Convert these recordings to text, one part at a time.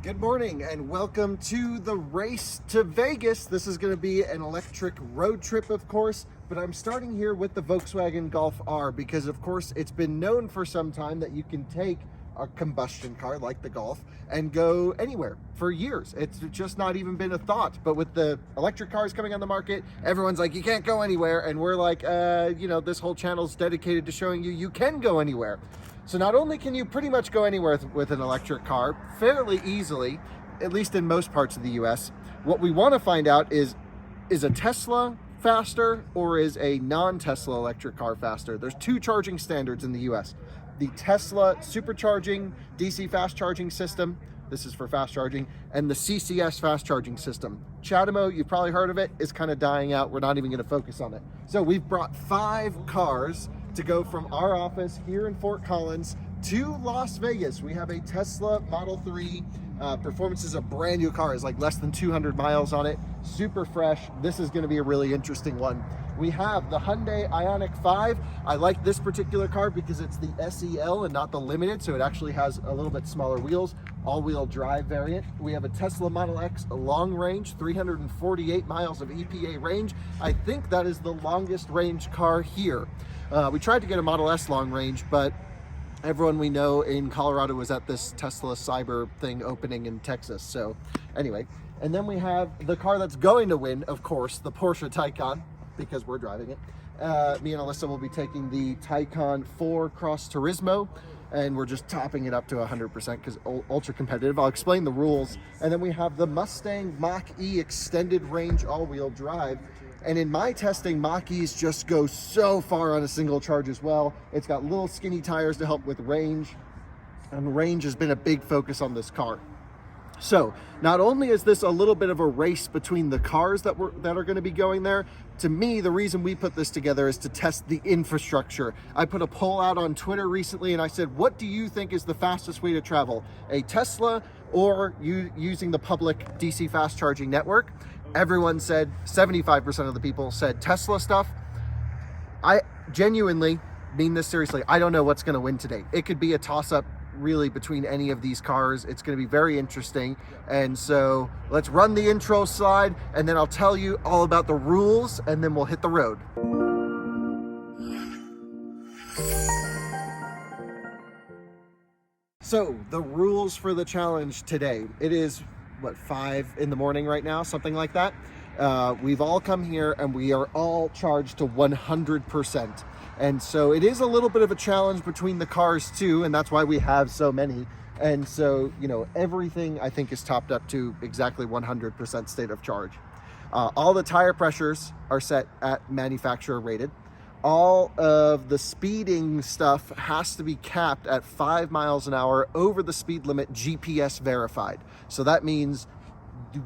Good morning and welcome to the race to Vegas. This is going to be an electric road trip, of course, but I'm starting here with the Volkswagen Golf R because, of course, it's been known for some time that you can take a combustion car like the Golf and go anywhere for years. It's just not even been a thought. But with the electric cars coming on the market, everyone's like, you can't go anywhere. And we're like, this whole channel's dedicated to showing you can go anywhere. So not only can you pretty much go anywhere with an electric car fairly easily, at least in most parts of the US, what we want to find out is a Tesla faster or is a non-Tesla electric car faster? There's two charging standards in the US. The Tesla Supercharging DC fast charging system, this is for fast charging, and the CCS fast charging system. CHAdeMO, you've probably heard of it, is kind of dying out. We're not even going to focus on it. So we've brought 5 cars to go from our office here in Fort Collins to Las Vegas. We have a Tesla Model 3. Performance is a brand new car. It's like less than 200 miles on it. Super fresh. This is going to be a really interesting one. We have the Hyundai IONIQ 5. I like this particular car because it's the SEL and not the Limited, so it actually has a little bit smaller wheels, all-wheel drive variant. We have a Tesla Model X, a long range, 348 miles of EPA range. I think that is the longest range car here. We tried to get a Model S long range, but everyone we know in Colorado was at this Tesla Cyber thing opening in Texas. So anyway, and then we have the car that's going to win, of course, the Porsche Taycan, because we're driving it. Me and Alyssa will be taking the Taycan Cross Turismo, and we're just topping it up to 100% because ultra competitive. I'll explain the rules. And then we have the Mustang Mach-E extended range all-wheel drive. And in my testing, Mach-E's just go so far on a single charge as well. It's got little skinny tires to help with range, and range has been a big focus on this car. So not only is this a little bit of a race between the cars that are going to be going there, to me, the reason we put this together is to test the infrastructure. I put a poll out on Twitter recently and I said, what do you think is the fastest way to travel? A Tesla or using the public DC fast charging network? Everyone said, 75% of the people said Tesla stuff. I genuinely mean this seriously. I don't know what's going to win today. It could be a toss-up really between any of these cars. It's going to be very interesting. And so let's run the intro slide and then I'll tell you all about the rules and then we'll hit the road. So the rules for the challenge today, it is what, 5 in the morning right now, something like that. We've all come here and we are all charged to 100%. And so it is a little bit of a challenge between the cars too, and that's why we have so many. And so, everything I think is topped up to exactly 100% state of charge. All the tire pressures are set at manufacturer rated. All of the speeding stuff has to be capped at 5 miles an hour over the speed limit, GPS verified. So that means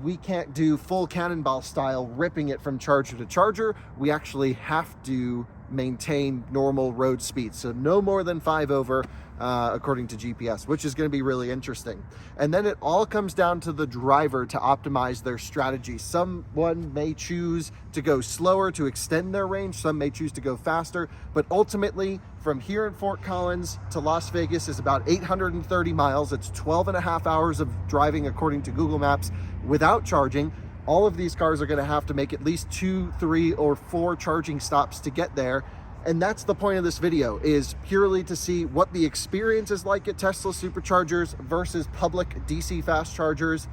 we can't do full cannonball style ripping it from charger to charger. We actually have to maintain normal road speed. So no more than 5 over, according to GPS, which is going to be really interesting. And then it all comes down to the driver to optimize their strategy. Someone may choose to go slower to extend their range. Some may choose to go faster, but ultimately from here in Fort Collins to Las Vegas is about 830 miles. It's 12 and a half hours of driving according to Google Maps without charging. All of these cars are going to have to make at least 2, 3, or 4 charging stops to get there. And that's the point of this video, is purely to see what the experience is like at Tesla Superchargers versus public DC fast chargers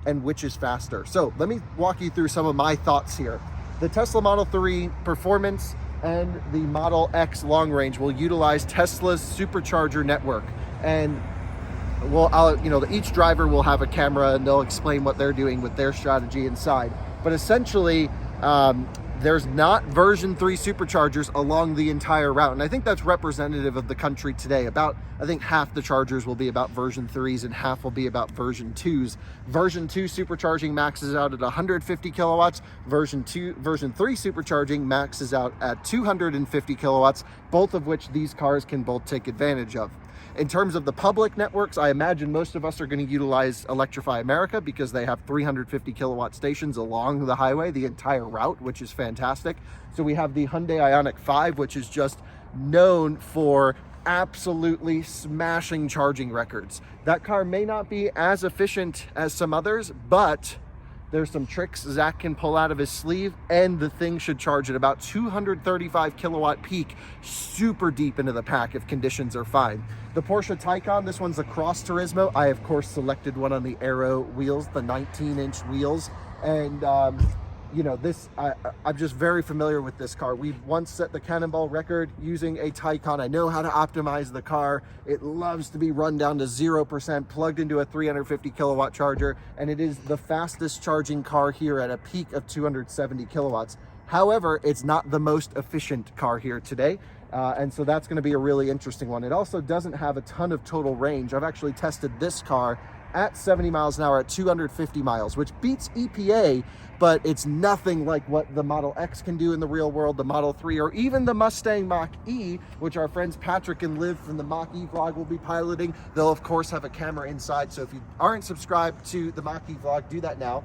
and which is faster. So let me walk you through some of my thoughts here. The Tesla Model 3 performance and the Model X long range will utilize Tesla's Supercharger Network. And each driver will have a camera and they'll explain what they're doing with their strategy inside. But essentially, there's not version 3 superchargers along the entire route. And I think that's representative of the country today. I think half the chargers will be about version 3s and half will be about version 2s. Version 2 supercharging maxes out at 150 kilowatts. Version 3 supercharging maxes out at 250 kilowatts, both of which these cars can both take advantage of. In terms of the public networks, I imagine most of us are going to utilize Electrify America because they have 350 kilowatt stations along the highway, the entire route, which is fantastic. So we have the Hyundai IONIQ 5, which is just known for absolutely smashing charging records. That car may not be as efficient as some others, but there's some tricks Zach can pull out of his sleeve, and the thing should charge at about 235 kilowatt peak, super deep into the pack if conditions are fine. The Porsche Taycan, this one's a Cross Turismo. I, of course, selected one on the Aero wheels, the 19-inch wheels. And, you know, I'm just very familiar with this car. We've once set the Cannonball record using a Taycan. I know how to optimize the car. It loves to be run down to 0%, plugged into a 350 kilowatt charger, and it is the fastest charging car here at a peak of 270 kilowatts. However, it's not the most efficient car here today. And so that's going to be a really interesting one. It also doesn't have a ton of total range. I've actually tested this car at 70 miles an hour at 250 miles, which beats EPA, but it's nothing like what the Model X can do in the real world, the Model 3, or even the Mustang Mach-E, which our friends Patrick and Liv from the Mach-E vlog will be piloting. They'll, of course, have a camera inside, so if you aren't subscribed to the Mach-E vlog, do that now.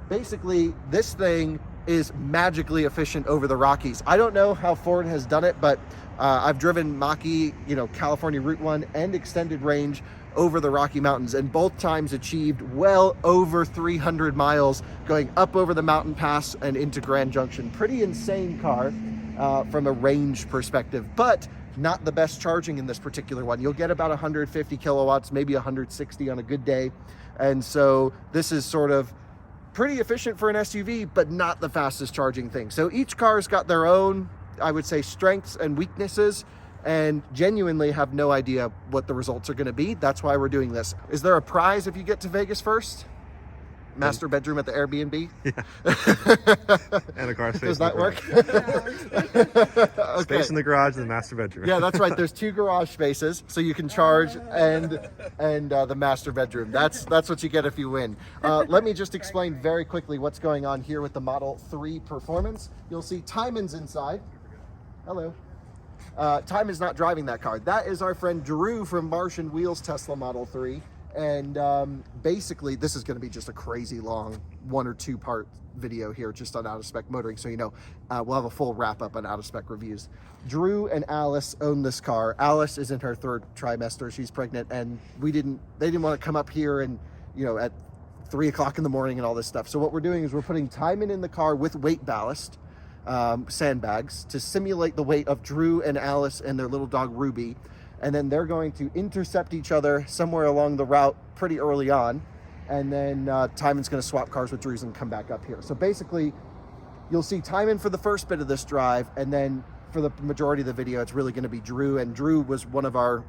Basically, this thing is magically efficient over the Rockies. I don't know how Ford has done it, but I've driven Mach-E, you know, California Route 1 and extended range over the Rocky Mountains, and both times achieved well over 300 miles going up over the mountain pass and into Grand Junction. Pretty insane car from a range perspective, but not the best charging in this particular one. You'll get about 150 kilowatts, maybe 160 on a good day. And so this is sort of pretty efficient for an SUV, but not the fastest charging thing. So each car's got their own, I would say, strengths and weaknesses, and genuinely have no idea what the results are going to be. That's why we're doing this. Is there a prize if you get to Vegas first? Master bedroom at the Airbnb? Yeah. And a car space. Does that work? Okay. Space in the garage and the master bedroom. Yeah, that's right. There's 2 garage spaces, so you can charge and the master bedroom. That's what you get if you win. Let me just explain very quickly what's going on here with the Model 3 Performance. You'll see Timon's inside. Hello. Time is not driving that car. That is our friend Drew from Martian Wheels Tesla Model 3. And basically, this is going to be just a crazy long 1 or 2 part video here just on out-of-spec motoring. So, you know, we'll have a full wrap-up on out-of-spec reviews. Drew and Alice own this car. Alice is in her 3rd trimester. She's pregnant, and they didn't want to come up here and, you know, at 3 o'clock in the morning and all this stuff. So what we're doing is we're putting Timon in the car with weight ballast, sandbags, to simulate the weight of Drew and Alice and their little dog Ruby, and then they're going to intercept each other somewhere along the route pretty early on, and then Timon's going to swap cars with Drew's and come back up here. So basically, you'll see Timon for the first bit of this drive, and then for the majority of the video, it's really going to be Drew. And Drew was one of our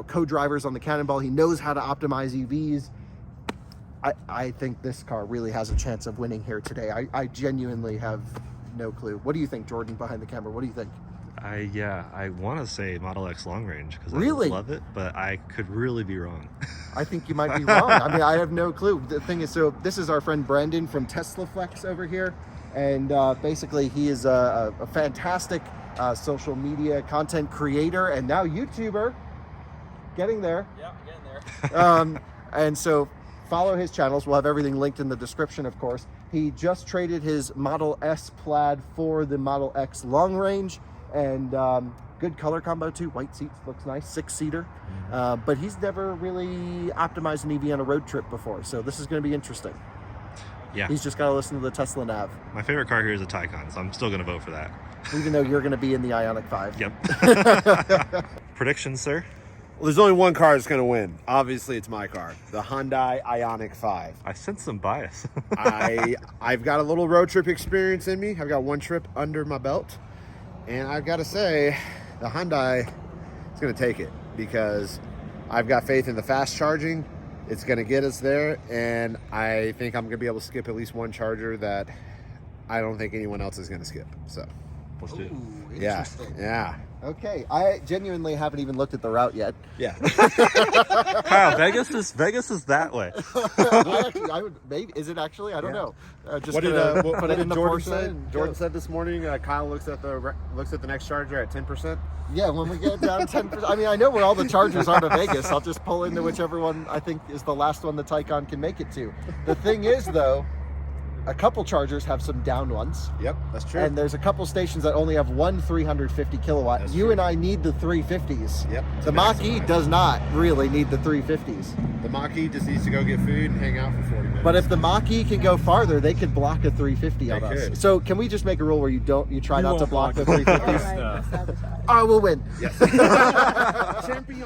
co-drivers on the Cannonball. He knows how to optimize EVs. I think this car really has a chance of winning here today. I genuinely have no clue. What do you think, Jordan, behind the camera? What do you think? I want to say Model X long range because really? I love it, but I could really be wrong. I think you might be wrong. I mean, I have no clue. The thing is, so this is our friend Brendan from Tesla Flex over here, and basically he is a fantastic social media content creator and now YouTuber. Getting there. Yeah, getting there. And so follow his channels. We'll have everything linked in the description, of course. He just traded his Model S Plaid for the Model X long range. And good color combo too. White seats, looks nice, 6-seater. But he's never really optimized an EV on a road trip before, so this is going to be interesting. Yeah. He's just got to listen to the Tesla nav. My favorite car here is a Taycan, so I'm still going to vote for that. Even though you're going to be in the IONIQ 5. Yep. Predictions, sir? Well, there's only one car that's going to win. Obviously, it's my car, the Hyundai IONIQ 5. I sense some bias. I've got a little road trip experience in me. I've got 1 trip under my belt. And I've got to say, the Hyundai is going to take it because I've got faith in the fast charging. It's going to get us there, and I think I'm going to be able to skip at least 1 charger that I don't think anyone else is going to skip. So, let's do it. Yeah. Okay, I genuinely haven't even looked at the route yet. Yeah. Kyle, Vegas is that way. I would maybe. Is it actually? I don't know. Just What put it in the Jordan Porsche. said? and Jordan go. said this morning. Kyle looks at the next charger at 10%. Yeah, when we get down 10%. I mean, I know where all the chargers are to Vegas. I'll just pull into whichever one I think is the last one the Taycan can make it to. The thing is, though, a couple chargers have some down ones. Yep, that's true. And there's a couple stations that only have one 350 kilowatt. That's you true. and I need the 350s. Yep. The Mach-E does not really need the 350s. The Mach-E just needs to go get food and hang out for 40 minutes. But if the Mach-E can go farther, they could block a 350 on They us. could. So can we just make a rule where you try not to won't block the block 350s? I will win. Yes. Champion.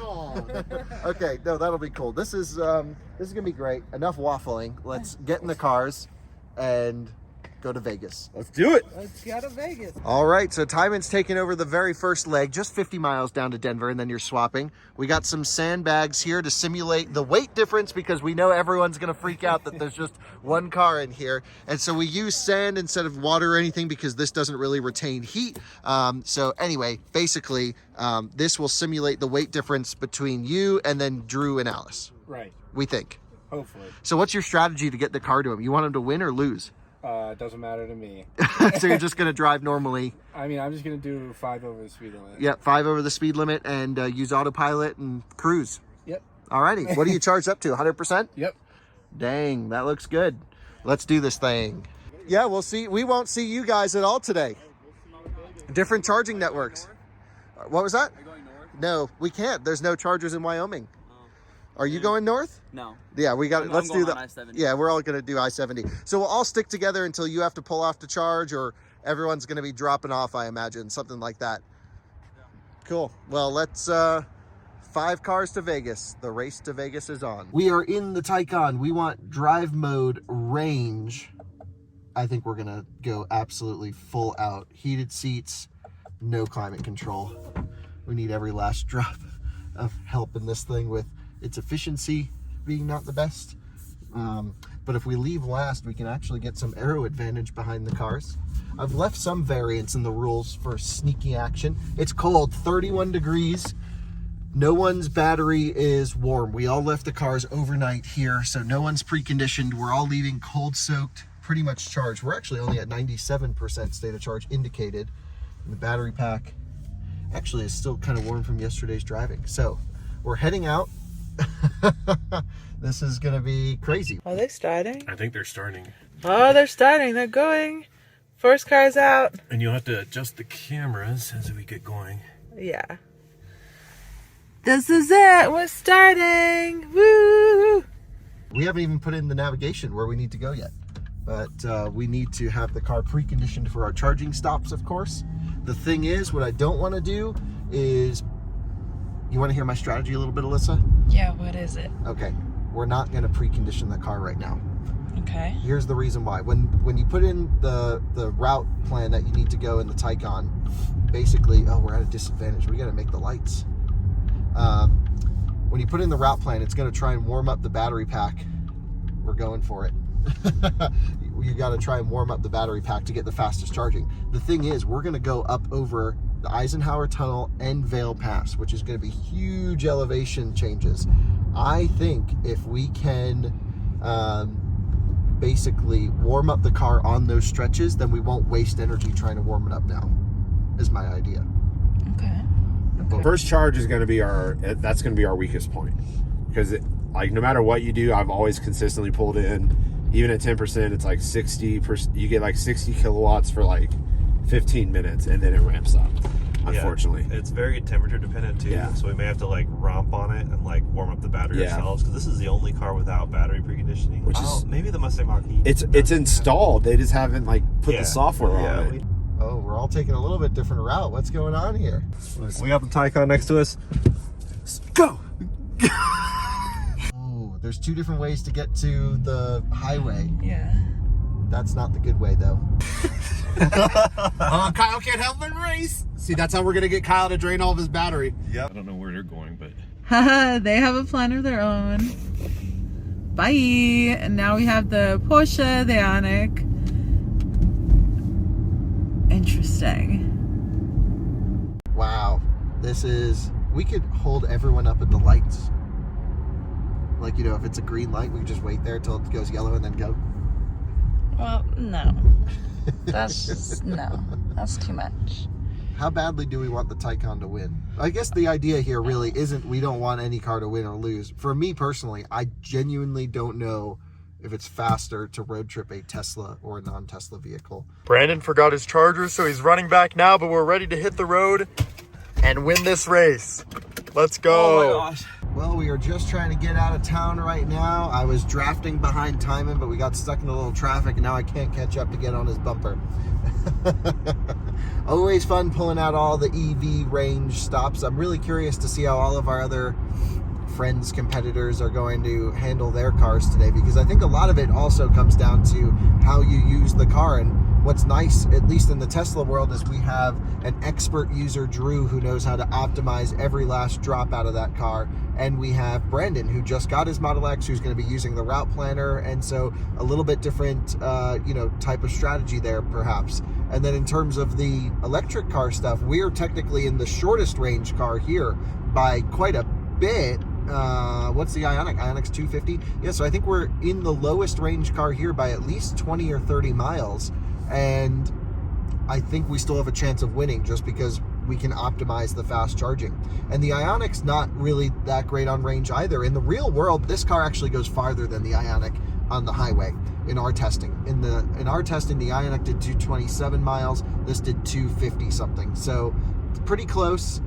Okay, no, that'll be cool. This is gonna be great. Enough waffling. Let's get in the cars and go to Vegas. Let's do it. Let's go to Vegas. All right, so Tyman's taking over the very first leg, just 50 miles down to Denver, and then you're swapping. We got some sandbags here to simulate the weight difference because we know everyone's gonna freak out that there's just one car in here. And so we use sand instead of water or anything because this doesn't really retain heat. So anyway, basically, this will simulate the weight difference between you and then Drew and Alice, Right. we think. Hopefully. So what's your strategy to get the car to him? You want him to win or lose? It doesn't matter to me. So you're just going to drive normally. I mean, I'm just going to do 5 over the speed limit. Yep, 5 over the speed limit and use autopilot and cruise. Yep. Alrighty, what are you charged up to? 100%? Yep. Dang, that looks good. Let's do this thing. Yeah, we'll see. We won't see you guys at all today. Different charging networks. What was that? Are you going north? No, we can't. There's no chargers in Wyoming. Are you going north? No. Yeah, we got it. I'm Let's do going the on I-70. Yeah, we're all going to do I-70. So we'll all stick together until you have to pull off to charge, or everyone's going to be dropping off, I imagine, something like that. Cool. Well, let's 5 cars to Vegas. The race to Vegas is on. We are in the Taycan. We want drive mode range. I think we're going to go absolutely full out. Heated seats, no climate control. We need every last drop of help in this thing with its efficiency being not the best. But if we leave last, we can actually get some aero advantage behind the cars. I've left some variance in the rules for sneaky action. It's cold, 31 degrees. No one's battery is warm. We all left the cars overnight here, so no one's preconditioned. We're all leaving cold soaked, pretty much charged. We're actually only at 97% state of charge indicated. And the battery pack actually is still kind of warm from yesterday's driving. So we're heading out. This is gonna be crazy. Are they starting? I think they're starting. Oh, they're starting. They're going. First car's out. And you'll have to adjust the cameras as we get going. Yeah. This is it. We're starting. Woo! We haven't even put in the navigation where we need to go yet. But we need to have the car preconditioned for our charging stops, of course. The thing is, what I don't want to do is... You want to hear my strategy a little bit, Alyssa? Yeah, what is it? Okay. We're not going to precondition the car right now. Okay. Here's the reason why. When you put in the route plan that you need to go in the Taycan, basically, oh, we're at a disadvantage. We got to make the lights. When you put in the route plan, it's going to try and warm up the battery pack. We're going for it. You got to try and warm up the battery pack to get the fastest charging. The thing is, we're going to go up over the Eisenhower Tunnel and Vail Pass, which is going to be huge elevation changes. I think if we can basically warm up the car on those stretches, then we won't waste energy trying to warm it up now, is my idea. Okay. The first charge is going to be that's going to be our weakest point, because like no matter what you do, I've always consistently pulled in, even at 10%, it's like 60%. You get like 60 kilowatts for like 15 minutes, and then it ramps up. Unfortunately, Yeah, it's very temperature dependent too. Yeah. So we may have to like romp on it and like warm up the battery Yeah. ourselves, because this is the only car without battery preconditioning. Which is- maybe the Mustang Mach-E. it's installed. They just haven't like put Yeah. the software Yeah, on it. Oh, we're all taking a little bit different route. What's going on here? We got the Tycoon next to us. Go. Oh, there's 2 different ways to get to the highway. Yeah. That's not the good way, though. Kyle can't help but race. See, that's how we're gonna get Kyle to drain all of his battery. Yep. I don't know where they're going, but Haha, they have a plan of their own. Bye. And now we have the Porsche, the IONIQ. Interesting. Wow. We could hold everyone up at the lights. Like, you know, if it's a green light, we could just wait there till it goes yellow and then go. Well, no. That's just, no. That's too much. How badly do we want the Taycan to win? I guess the idea here really isn't we don't want any car to win or lose. For me personally, I genuinely don't know if it's faster to road trip a Tesla or a non-Tesla vehicle. Brandon forgot his charger, so he's running back now, but we're ready to hit the road and win this race. Let's go. Oh my gosh. Well, we are just trying to get out of town right now. I was drafting behind Timon, but we got stuck in a little traffic, and now I can't catch up to get on his bumper. Always fun pulling out all the EV range stops. I'm really curious to see how all of our other friends, competitors are going to handle their cars today, because I think a lot of it also comes down to how you use the car. And what's nice, at least in the Tesla world, is we have an expert user, Drew, who knows how to optimize every last drop out of that car. And we have Brandon, who just got his Model X, who's going to be using the route planner. And so a little bit different, type of strategy there, perhaps. And then in terms of the electric car stuff, we're technically in the shortest range car here by quite a bit. What's the IONIQ? IONIQ's 250? Yeah, so I think we're in the lowest range car here by at least 20 or 30 miles. And I think we still have a chance of winning just because we can optimize the fast charging. And the IONIQ's not really that great on range either. In the real world, this car actually goes farther than the IONIQ on the highway in our testing. In our testing, the IONIQ did 227 miles. This did 250 something. So it's pretty close.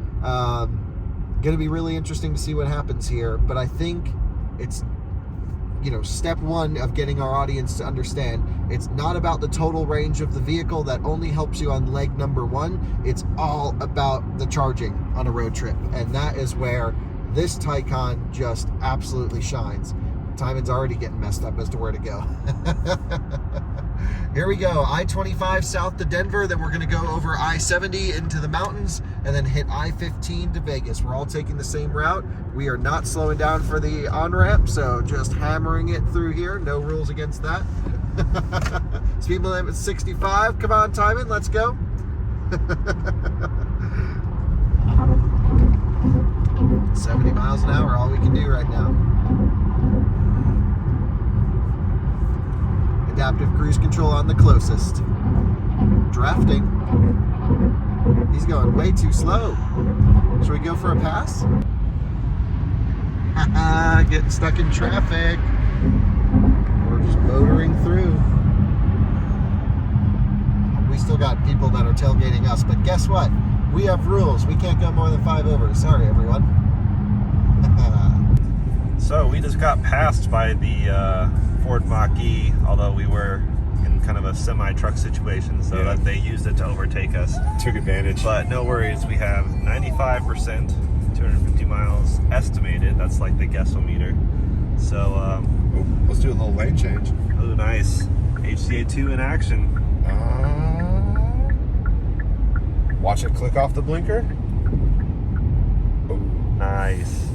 Going to be really interesting to see what happens here. But I think it's, step one of getting our audience to understand it's not about the total range of the vehicle. That only helps you on leg number one. It's all about the charging on a road trip. And that is where this Taycan just absolutely shines. Timon's already getting messed up as to where to go. Here we go, I-25 south to Denver, then we're gonna go over I-70 into the mountains, and then hit I-15 to Vegas. We're all taking the same route. We are not slowing down for the on-ramp, so just hammering it through here. No rules against that. Speed limit 65. Come on, Timon, let's go. 70 miles an hour, all we can do right now. Adaptive cruise control on the closest. Drafting. He's going way too slow. Should we go for a pass? Getting stuck in traffic. We're just motoring through. We still got people that are tailgating us, but guess what? We have rules. We can't go more than 5 over. Sorry, everyone. So we just got passed by the Ford Mach-E, although we were in kind of a semi-truck situation, so that they used it to overtake us. Took advantage. But no worries, we have 95%, 250 miles estimated. That's like the guessometer. So, let's do a little lane change. oh, nice. HCA2 in action. Watch it click off the blinker. Nice.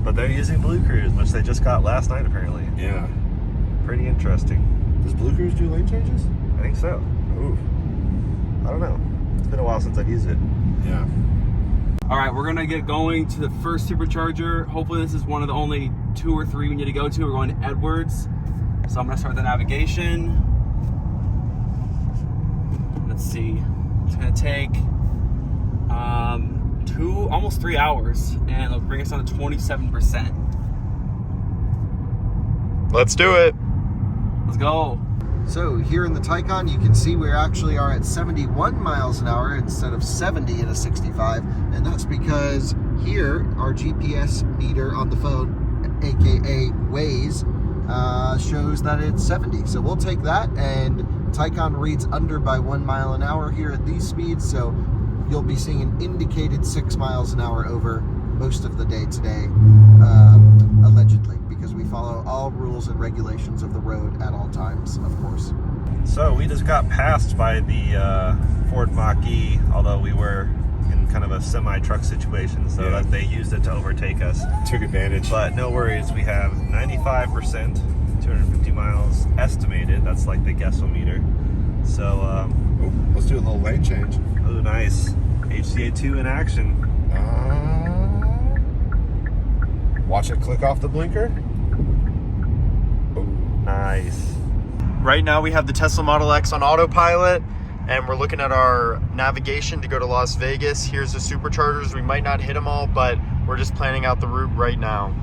But they're using Blue Cruise, which they just got last night, apparently. Yeah. Pretty interesting. Does Blue Cruise do lane changes? I think so. Ooh. I don't know. It's been a while since I've used it. Yeah. All right, we're gonna get going to the first supercharger. Hopefully this is one of the only 2 or 3 we need to go to. We're going to Edwards. So I'm gonna start the navigation. Let's see. It's gonna take almost 3 hours, and it'll bring us down to 27%. Let's do it. Let's go. So here in the Taycan, you can see we actually are at 71 miles an hour instead of 70 in a 65. And that's because here, our GPS meter on the phone, AKA Waze, shows that it's 70. So we'll take that, and Taycan reads under by 1 mile an hour here at these speeds. So you'll be seeing an indicated 6 miles an hour over most of the day today, allegedly, because we follow all rules and regulations of the road at all times, of course. So we just got passed by the Ford Mach-E, although we were in kind of a semi-truck situation, so that they used it to overtake us. Took advantage. But no worries, we have 95%, 250 miles estimated. That's like the guessometer. So, let's do a little lane change. oh, nice. HCA2 in action. Watch it click off the blinker. Nice. Right now we have the Tesla Model X on autopilot, and we're looking at our navigation to go to Las Vegas. Here's the superchargers. We might not hit them all, but we're just planning out the route right now.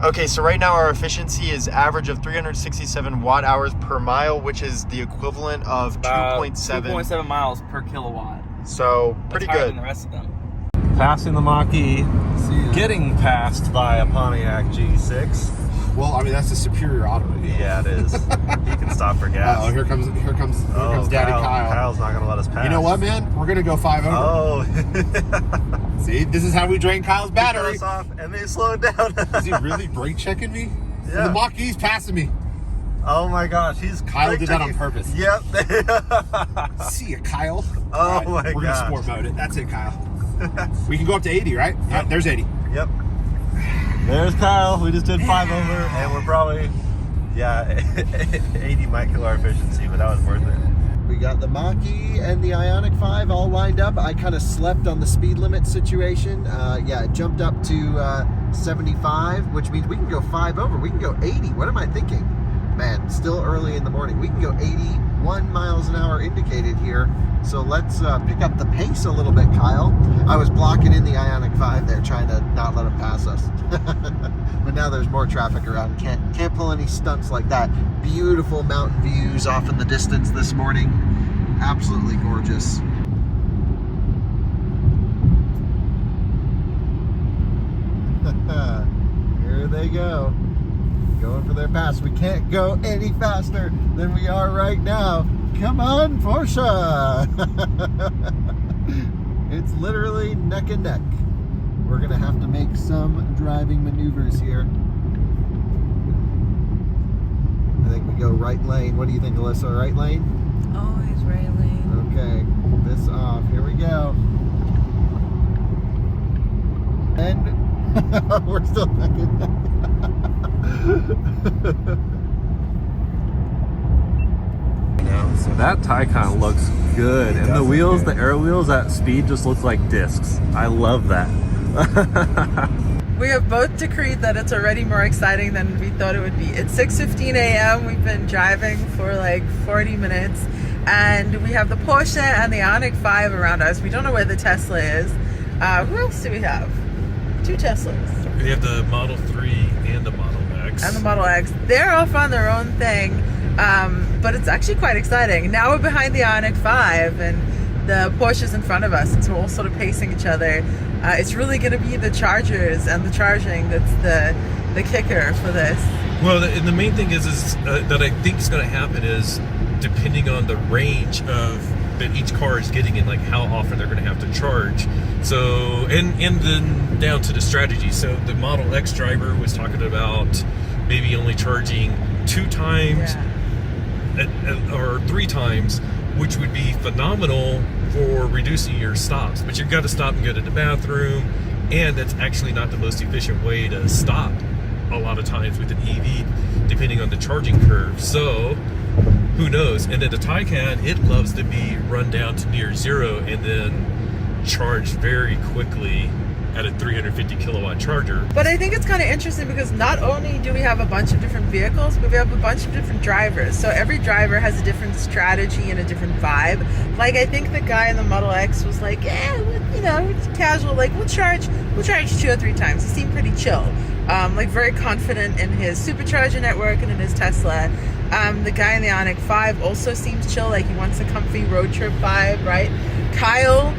Okay, so right now our efficiency is average of 367 watt hours per mile, which is the equivalent of 2.7 miles per kilowatt. So pretty That's higher good. than the rest of them. Passing the Mach-E, getting passed by a Pontiac G6. Well, I mean, that's a superior automobile. Yeah, it is. He can stop for gas. Oh, here comes Daddy Kyle. Kyle's not gonna let us pass. You know what, man? We're gonna go 5 over. Oh. See, this is how we drain Kyle's battery. He cut us off and they slowed down. Is he really brake checking me? Yeah. And the Mach-E's passing me. Oh my gosh, Kyle did that on purpose. Yep. See ya, Kyle. Oh All right, my we're gonna gosh. sport mode it. That's it, Kyle. We can go up to 80, right? All right, there's 80. Yep. There's Kyle. We just did 5 over, and we're probably, 80 might kill our efficiency, but that was worth it. We got the Mach-E and the IONIQ 5 all lined up. I kind of slept on the speed limit situation. Yeah, it jumped up to 75, which means we can go 5 over. We can go 80. What am I thinking? Man, still early in the morning. We can go 81 miles an hour indicated here. So let's pick up the pace a little bit, Kyle. I was blocking in the IONIQ 5 there, trying to not let him pass us. But now there's more traffic around. Can't pull any stunts like that. Beautiful mountain views off in the distance this morning. Absolutely gorgeous. Here they go. Going for their pass. We can't go any faster than we are right now. Come on, Porsche! It's literally neck and neck. We're gonna have to make some driving maneuvers here. I think we go right lane. What do you think, Alyssa? Right lane? Always right lane. Okay, this off. Here we go. And we're still neck and neck. So that Tycoon looks good, and the wheels, the air wheels at speed just looks like discs. I love that. We have both decreed that it's already more exciting than we thought it would be. It's 6:15 a.m. We've been driving for like 40 minutes, and we have the Porsche and the IONIQ 5 around us. We don't know where the Tesla is. Who else do we have? 2 Teslas. We have the Model 3 and the Model X. And the Model X. They're off on their own thing, but it's actually quite exciting. Now we're behind the IONIQ 5, and the Porsche's in front of us, and so we're all sort of pacing each other. It's really going to be the chargers and the charging that's the kicker for this. Well, and the main thing is that I think is going to happen is depending on the range of that each car is getting and like how often they're going to have to charge. So and then down to the strategy. So the Model X driver was talking about maybe only charging 2 times or 3 times, which would be phenomenal for reducing your stops. But you've got to stop and go to the bathroom, and that's actually not the most efficient way to stop a lot of times with an EV, depending on the charging curve. So who knows? And then the Taycan, it loves to be run down to near zero and then charged very quickly at a 350 kilowatt charger. But I think it's kind of interesting because not only do we have a bunch of different vehicles, but we have a bunch of different drivers. So every driver has a different strategy and a different vibe. Like I think the guy in the Model X was like, it's casual. Like we'll charge 2 or 3 times. He seemed pretty chill. Like very confident in his Supercharger network and in his Tesla. The guy in the IONIQ 5 also seems chill. Like he wants a comfy road trip vibe, right? Kyle,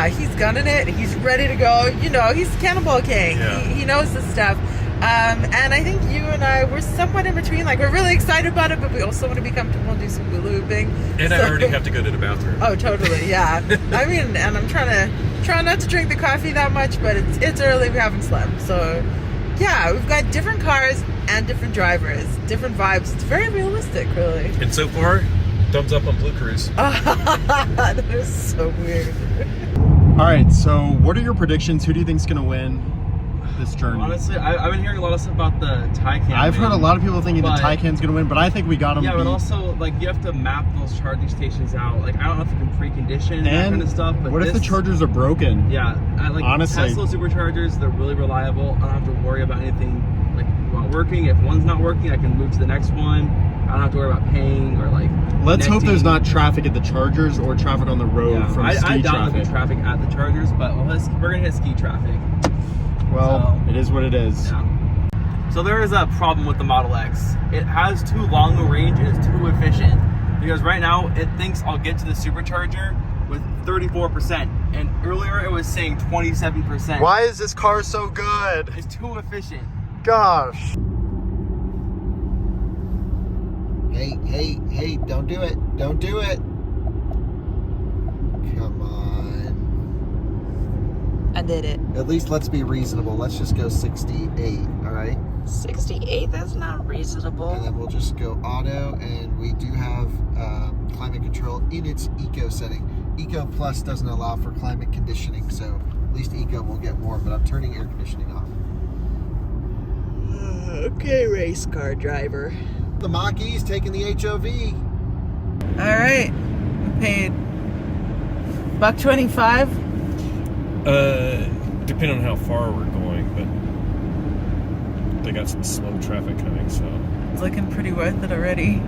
he's gunning it. He's ready to go. He's Cannonball King. Yeah. He knows this stuff. And I think you and I, we're somewhat in between. Like, we're really excited about it, but we also want to be comfortable and do some looping. And I already have to go to the bathroom. Oh, totally, yeah. I mean, and I'm trying not to drink the coffee that much, but it's early. We haven't slept. So, yeah, we've got different cars and different drivers, different vibes. It's very realistic, really. And so far, thumbs up on Blue Cruise. That is so weird. All right, so what are your predictions? Who do you think's going to win this journey? Honestly, I've been hearing a lot of stuff about the Taycan. I've heard a lot of people thinking the Taycan's going to win, but I think we got them. Yeah, but also, like, you have to map those charging stations out. Like, I don't know if you can precondition that kind of stuff. But what if the chargers are broken? Yeah, honestly, Tesla Superchargers, they're really reliable. I don't have to worry about anything like about working. If one's not working, I can move to the next one. I don't have to worry about paying or like. Let's hope there's not traffic at the chargers or traffic on the road from ski I doubt traffic. there'll be traffic at the chargers, but we're gonna hit ski traffic. Well, So, it is what it is. Yeah. So there is a problem with the Model X. It has too long a range and it's too efficient. Because right now it thinks I'll get to the supercharger with 34%, and earlier it was saying 27%. Why is this car so good? It's too efficient. Gosh. Hey, don't do it. Don't do it. Come on. I did it. At least let's be reasonable. Let's just go 68, all right? 68, that's not reasonable. And then we'll just go auto, and we do have climate control in its eco setting. Eco Plus doesn't allow for climate conditioning, so at least eco will get warm, but I'm turning air conditioning off. Okay, race car driver. The Mach-E is taking the HOV. All right, we paid $125. Depending on how far we're going, but they got some slow traffic coming, so It's looking pretty worth it already.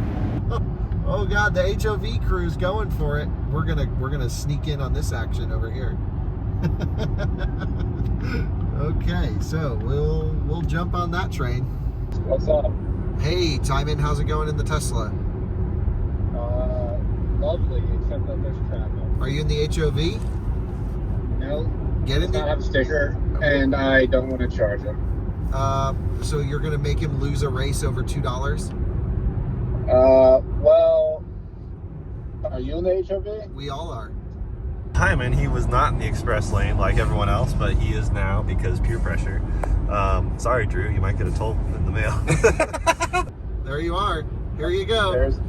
Oh God, the HOV crew's going for it. We're gonna sneak in on this action over here. Okay, so we'll jump on that train. What's up? Hey, Timon, how's it going in the Tesla? Lovely, except that there's traffic. Are you in the HOV? No, Get in does not there. have a sticker, and I don't want to charge him. So you're gonna make him lose a race over $2? Well, are you in the HOV? We all are. Timon, he was not in the express lane like everyone else, but he is now because peer pressure. Sorry, Drew, you might get a toll in the mail. There you are. Here you go. There's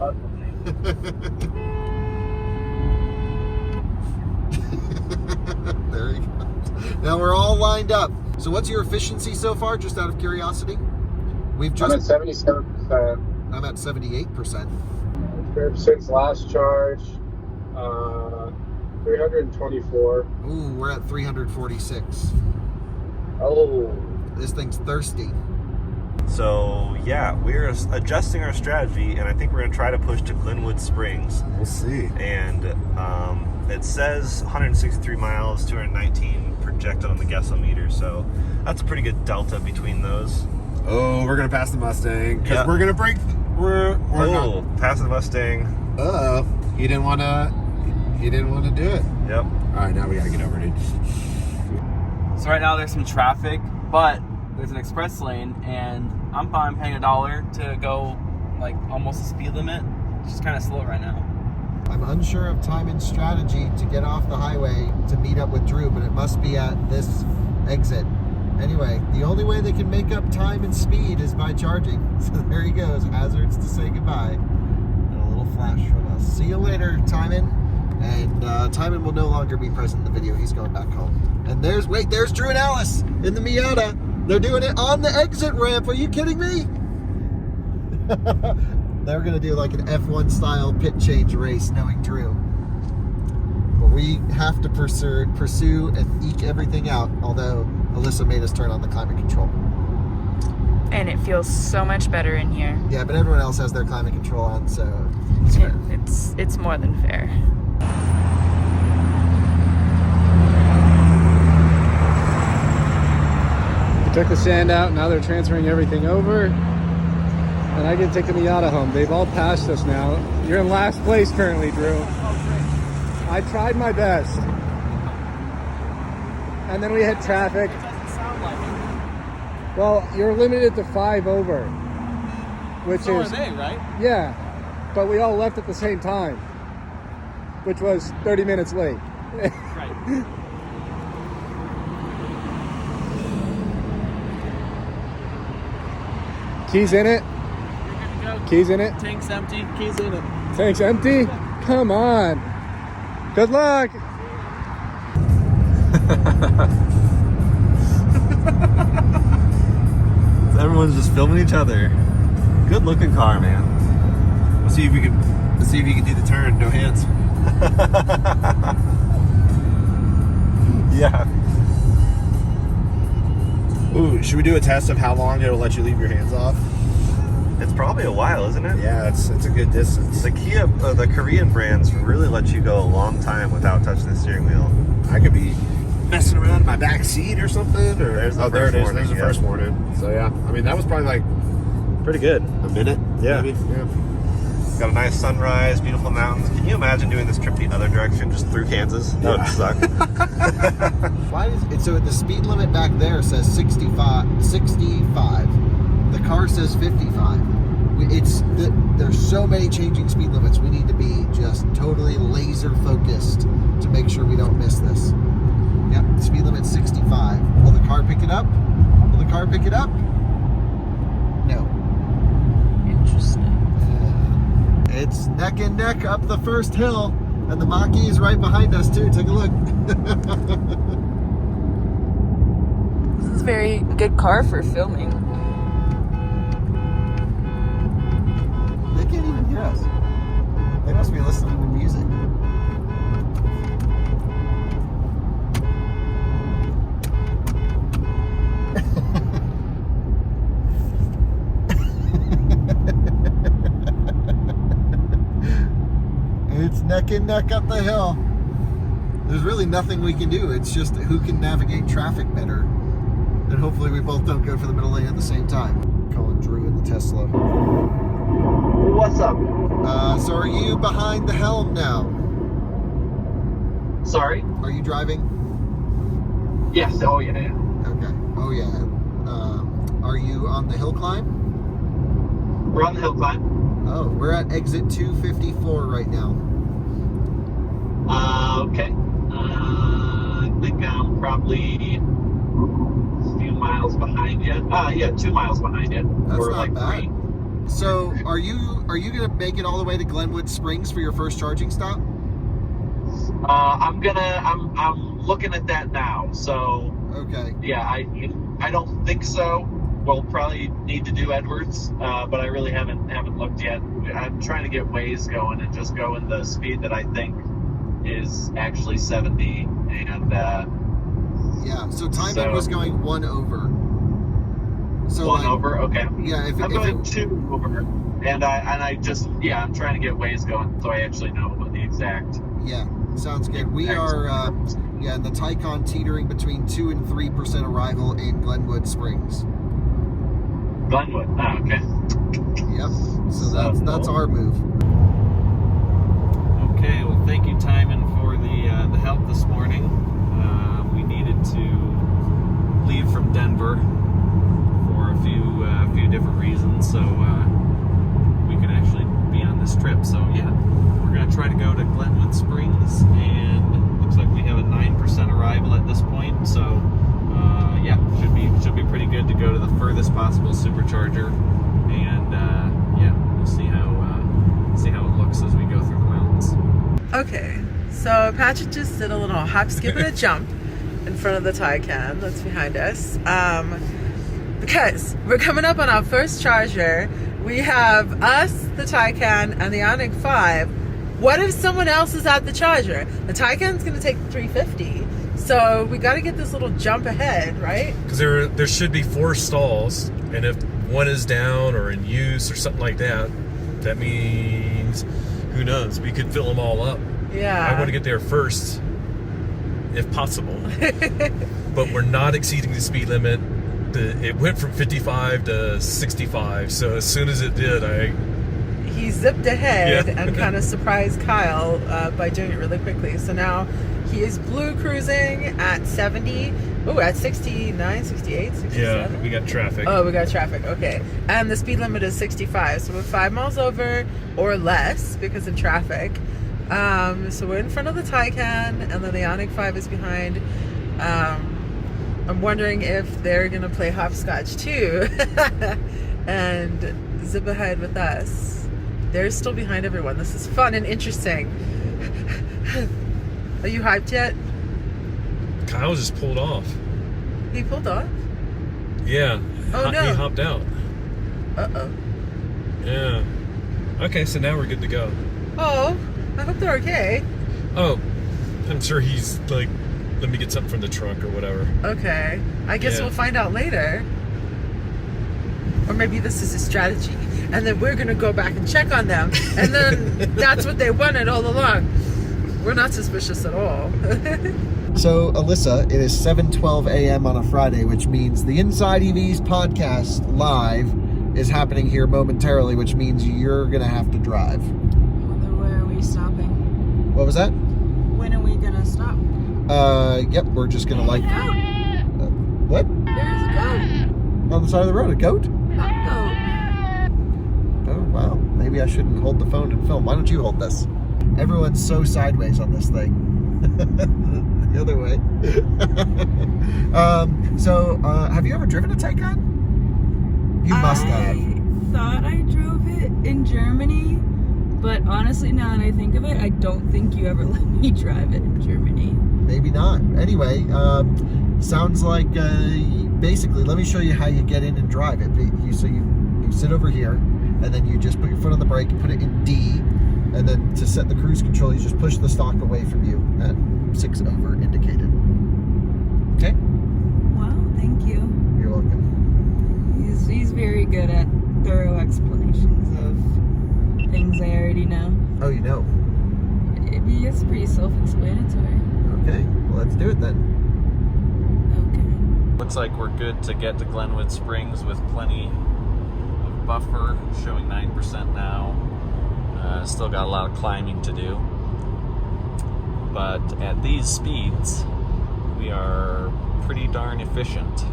There he goes. Now we're all lined up. So what's your efficiency so far, just out of curiosity? I'm at 77%. I'm at 78%. Since last charge, 324. Ooh, we're at 346. Oh, This thing's thirsty. So yeah, we're adjusting our strategy, and I think we're gonna try to push to Glenwood Springs. We'll see. And it says 163 miles, 219 projected on the gasometer, so that's a pretty good delta between those. Oh, we're gonna pass the Mustang because Yeah. we're gonna break. We're not. Passing the Mustang. He didn't want to. He didn't want to do it. Yep. All right, now we gotta get over it. So right now there's some traffic, but there's an express lane, and I'm fine paying $1 to go like almost the speed limit. It's just kind of slow right now. I'm unsure of Timon's strategy to get off the highway to meet up with Drew, but it must be at this exit. Anyway, the only way they can make up time and speed is by charging. So there he goes, hazards to say goodbye. And a little flash from us. See you later, Timon. And Timon will no longer be present in the video. He's going back home. And there's Drew and Alice in the Miata. They're doing it on the exit ramp. Are you kidding me? They're going to do like an F1 style pit change race knowing Drew. But we have to pursue and eke everything out, although Alyssa made us turn on the climate control. And it feels so much better in here. Yeah, but everyone else has their climate control on, so it's fair. It's more than fair. Took the sand out, now they're transferring everything over. And I get to take the Miata home. They've all passed us now. You're in last place currently, Drew. I tried my best. And then we hit traffic. It doesn't sound like it. Well, you're limited to 5 over. Which So is are they, right? Yeah. But we all left at the same time. Which was 30 minutes late. Right. Keys in it? You're good to go. Keys in it? Tank's empty. Keys in it. Tank's empty? Come on. Good luck. Everyone's just filming each other. Good looking car, man. Let's see if you can do the turn. No hands. Yeah. Ooh, should we do a test of how long it'll let you leave your hands off? It's probably a while, isn't it? Yeah, it's a good distance. The the Korean brands really let you go a long time without touching the steering wheel. I could be messing around in my back seat or something? Or There's the there it first is. warning, There's the yeah. first warning. So yeah, I mean that was probably like Pretty good. a minute. Yeah. Maybe. Yeah. Got a nice sunrise, beautiful mountains. Can you imagine doing this trip the other direction, just through Kansas? That would suck. Why is it so? The speed limit back there says 65. The car says 55. There's so many changing speed limits. We need to be just totally laser focused to make sure we don't miss this. Yep, speed limit 65. Will the car pick it up? Will the car pick it up? No. Interesting. It's neck and neck up the first hill, and the Mach-E is right behind us too. Take a look. This is a very good car for filming. They can't even hear us. They must be listening to music. It's neck and neck up the hill. There's really nothing we can do. It's just who can navigate traffic better. And hopefully we both don't go for the middle lane at the same time. Calling Drew in the Tesla. What's up? So are you behind the helm now? Sorry? Are you driving? Yes. Oh, yeah. Okay. Oh, yeah. Are you on the hill climb? We're on the hill climb. Oh, we're at exit 254 right now. Okay. I think I'm probably a few miles behind you. Yeah, 2 miles behind you. That's or not like bad. 3. So are you gonna make it all the way to Glenwood Springs for your first charging stop? I'm looking at that now. So Okay. yeah, I don't think so. We'll probably need to do Edwards, but I really haven't looked yet. I'm trying to get Waze going and just go in the speed that I think is actually 70. And Yeah. So timing was going 1 over. So 1 over. Okay. Yeah. I'm going 2 over, and I'm trying to get Waze going so I actually know what the exact. Yeah. Sounds good. We are in the Tycoon teetering between 2 and 3% arrival in Glenwood Springs. Glenwood. Oh, okay. Yep. So that's our move. Okay, well, thank you, Timon, for the help this morning. We needed to leave from Denver for a few different reasons, so we could actually be on this trip. So yeah, we're gonna try to go to Glenwood Springs, and it looks like we have a 9% arrival at this point. So yeah, should be pretty good to go to the furthest possible supercharger, and yeah, we'll see how it looks as we go through the mountains. Okay, so Patrick just did a little hop, skip, and a jump in front of the Taycan that's behind us. Because we're coming up on our first charger. We have us, the Taycan, and the IONIQ 5. What if someone else is at the charger? The Taycan's going to take 350. So we got to get this little jump ahead, right? Because there should be 4 stalls, and if one is down or in use or something like that, that means, who knows, we could fill them all up. Yeah. I want to get there first, if possible. But we're not exceeding the speed limit. It went from 55 to 65, so as soon as it did, he zipped ahead Yeah. and kind of surprised Kyle by doing it really quickly. So now he is blue cruising at 70. Oh, at 69, 68, 67? Yeah, we got traffic. Oh, we got traffic. Okay. And the speed limit is 65. So we're 5 miles over or less because of traffic. So we're in front of the Taycan, and then the IONIQ 5 is behind. I'm wondering if they're going to play hopscotch too and zip ahead with us. They're still behind everyone. This is fun and interesting. Are you hyped yet? Kyle just pulled off. He pulled off? Yeah. Oh, no. He hopped out. Uh-oh. Yeah. Okay, so now we're good to go. Oh, I hope they're okay. Oh, I'm sure he's like, let me get something from the trunk or whatever. Okay. I guess Yeah. we'll find out later. Or maybe this is a strategy, and then we're going to go back and check on them, and then that's what they wanted all along. We're not suspicious at all. So, Alyssa, it is 7:12 a.m. on a Friday, which means the Inside EVs podcast live is happening here momentarily, which means you're going to have to drive. Where are we stopping? What was that? When are we going to stop? Yep, we're just going to like... what? There's a goat. On the side of the road, a goat? A goat. Oh, wow. Maybe I shouldn't hold the phone and film. Why don't you hold this? Everyone's so sideways on this thing. The other way. Have you ever driven a Taycan? You must have. I thought I drove it in Germany, but honestly, now that I think of it, I don't think you ever let me drive it in Germany. Maybe not. Anyway, sounds like basically, let me show you how you get in and drive it. So you sit over here, and then you just put your foot on the brake, put it in D, and then to set the cruise control, you just push the stalk away from you at 6 over indicated. Okay? Wow, thank you. You're welcome. He's very good at thorough explanations of things I already know. Oh, you know? It's pretty self-explanatory. Okay, well, let's do it then. Okay. Looks like we're good to get to Glenwood Springs with plenty of buffer, showing 9% now. Still got a lot of climbing to do. But at these speeds, we are pretty darn efficient.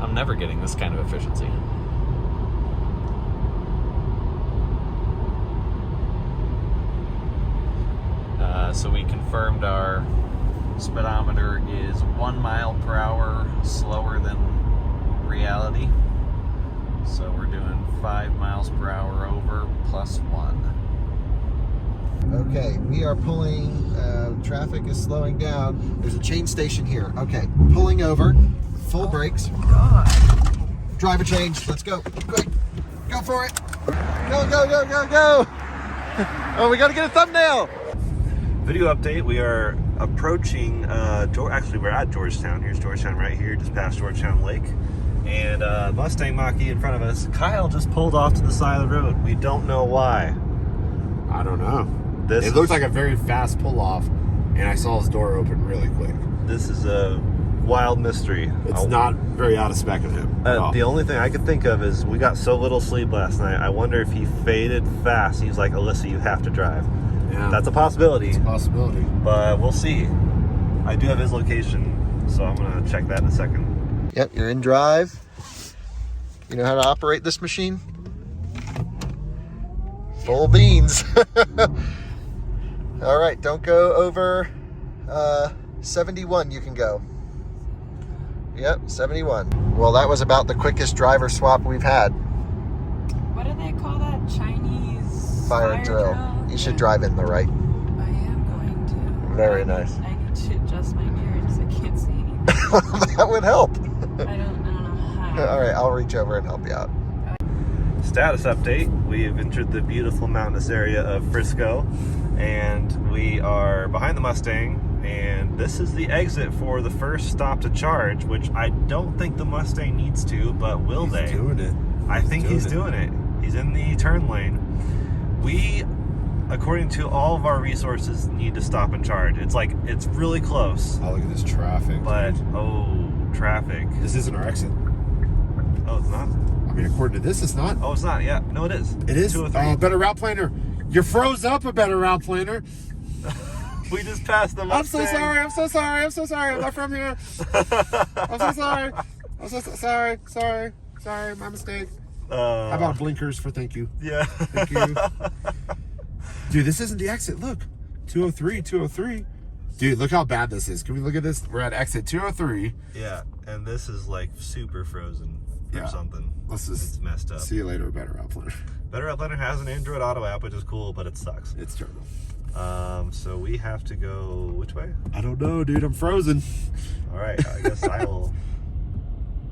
I'm never getting this kind of efficiency. So we confirmed our speedometer is 1 mile per hour slower than reality. So we're doing 5 miles per hour over plus 1. Okay, we are pulling, traffic is slowing down. There's a chain station here. Okay, pulling over, full brakes. God. Driver change, let's go, quick, go for it. Go, go, go, go, go. Oh, we gotta get a thumbnail. Video update, we are approaching, actually we're at Georgetown. Here's Georgetown right here, just past Georgetown Lake. And Mustang Mach-E in front of us. Kyle just pulled off to the side of the road. We don't know why. I don't know. It looked like a very fast pull-off, and I saw his door open really quick. This is a wild mystery. It's not very out of spec of him. The only thing I could think of is we got so little sleep last night. I wonder if he faded fast. He was like, Alyssa, you have to drive. Yeah. That's a possibility. It's a possibility. But we'll see. I do have his location, so I'm going to check that in a second. Yep, you're in drive. You know how to operate this machine? Full beans. All right, don't go over 71 you can go. Yep, 71. Well, that was about the quickest driver swap we've had. What do they call that? Chinese Fire drill. You should drive in the right. I am going to. Very nice. I need to adjust my mirrors. I can't see anything. That would help. I don't know how. All right, I'll reach over and help you out. Status update. We have entered the beautiful mountainous area of Frisco, and we are behind the Mustang, and this is the exit for the first stop to charge, which I don't think the Mustang needs to, but will they? He's doing it. I think he's doing it. He's in the turn lane. We, according to all of our resources, need to stop and charge. It's like, it's really close. Oh, look at this traffic. But, dude. oh, traffic. This isn't our exit. Oh, it's not? I mean, according to this, it's not. Oh, it's not, yeah. No, it is. It is. 203. Better route planner. You froze up a better route planner. We just passed the Mustang. I'm so sorry. I'm so sorry. I'm so sorry. I'm not from here. I'm so sorry. I'm so sorry. Sorry. My mistake. How about blinkers for thank you? Yeah. Thank you. Dude, this isn't the exit. Look. 203. Dude, look how bad this is. Can we look at this? We're at exit 203. Yeah, and this is like super frozen or something. It's messed up. See you later, Better Route Planner. Better Route Planner has an Android Auto app, which is cool, but it sucks. It's terrible. So we have to go which way? I don't know, dude. I'm frozen. All right, I guess I will.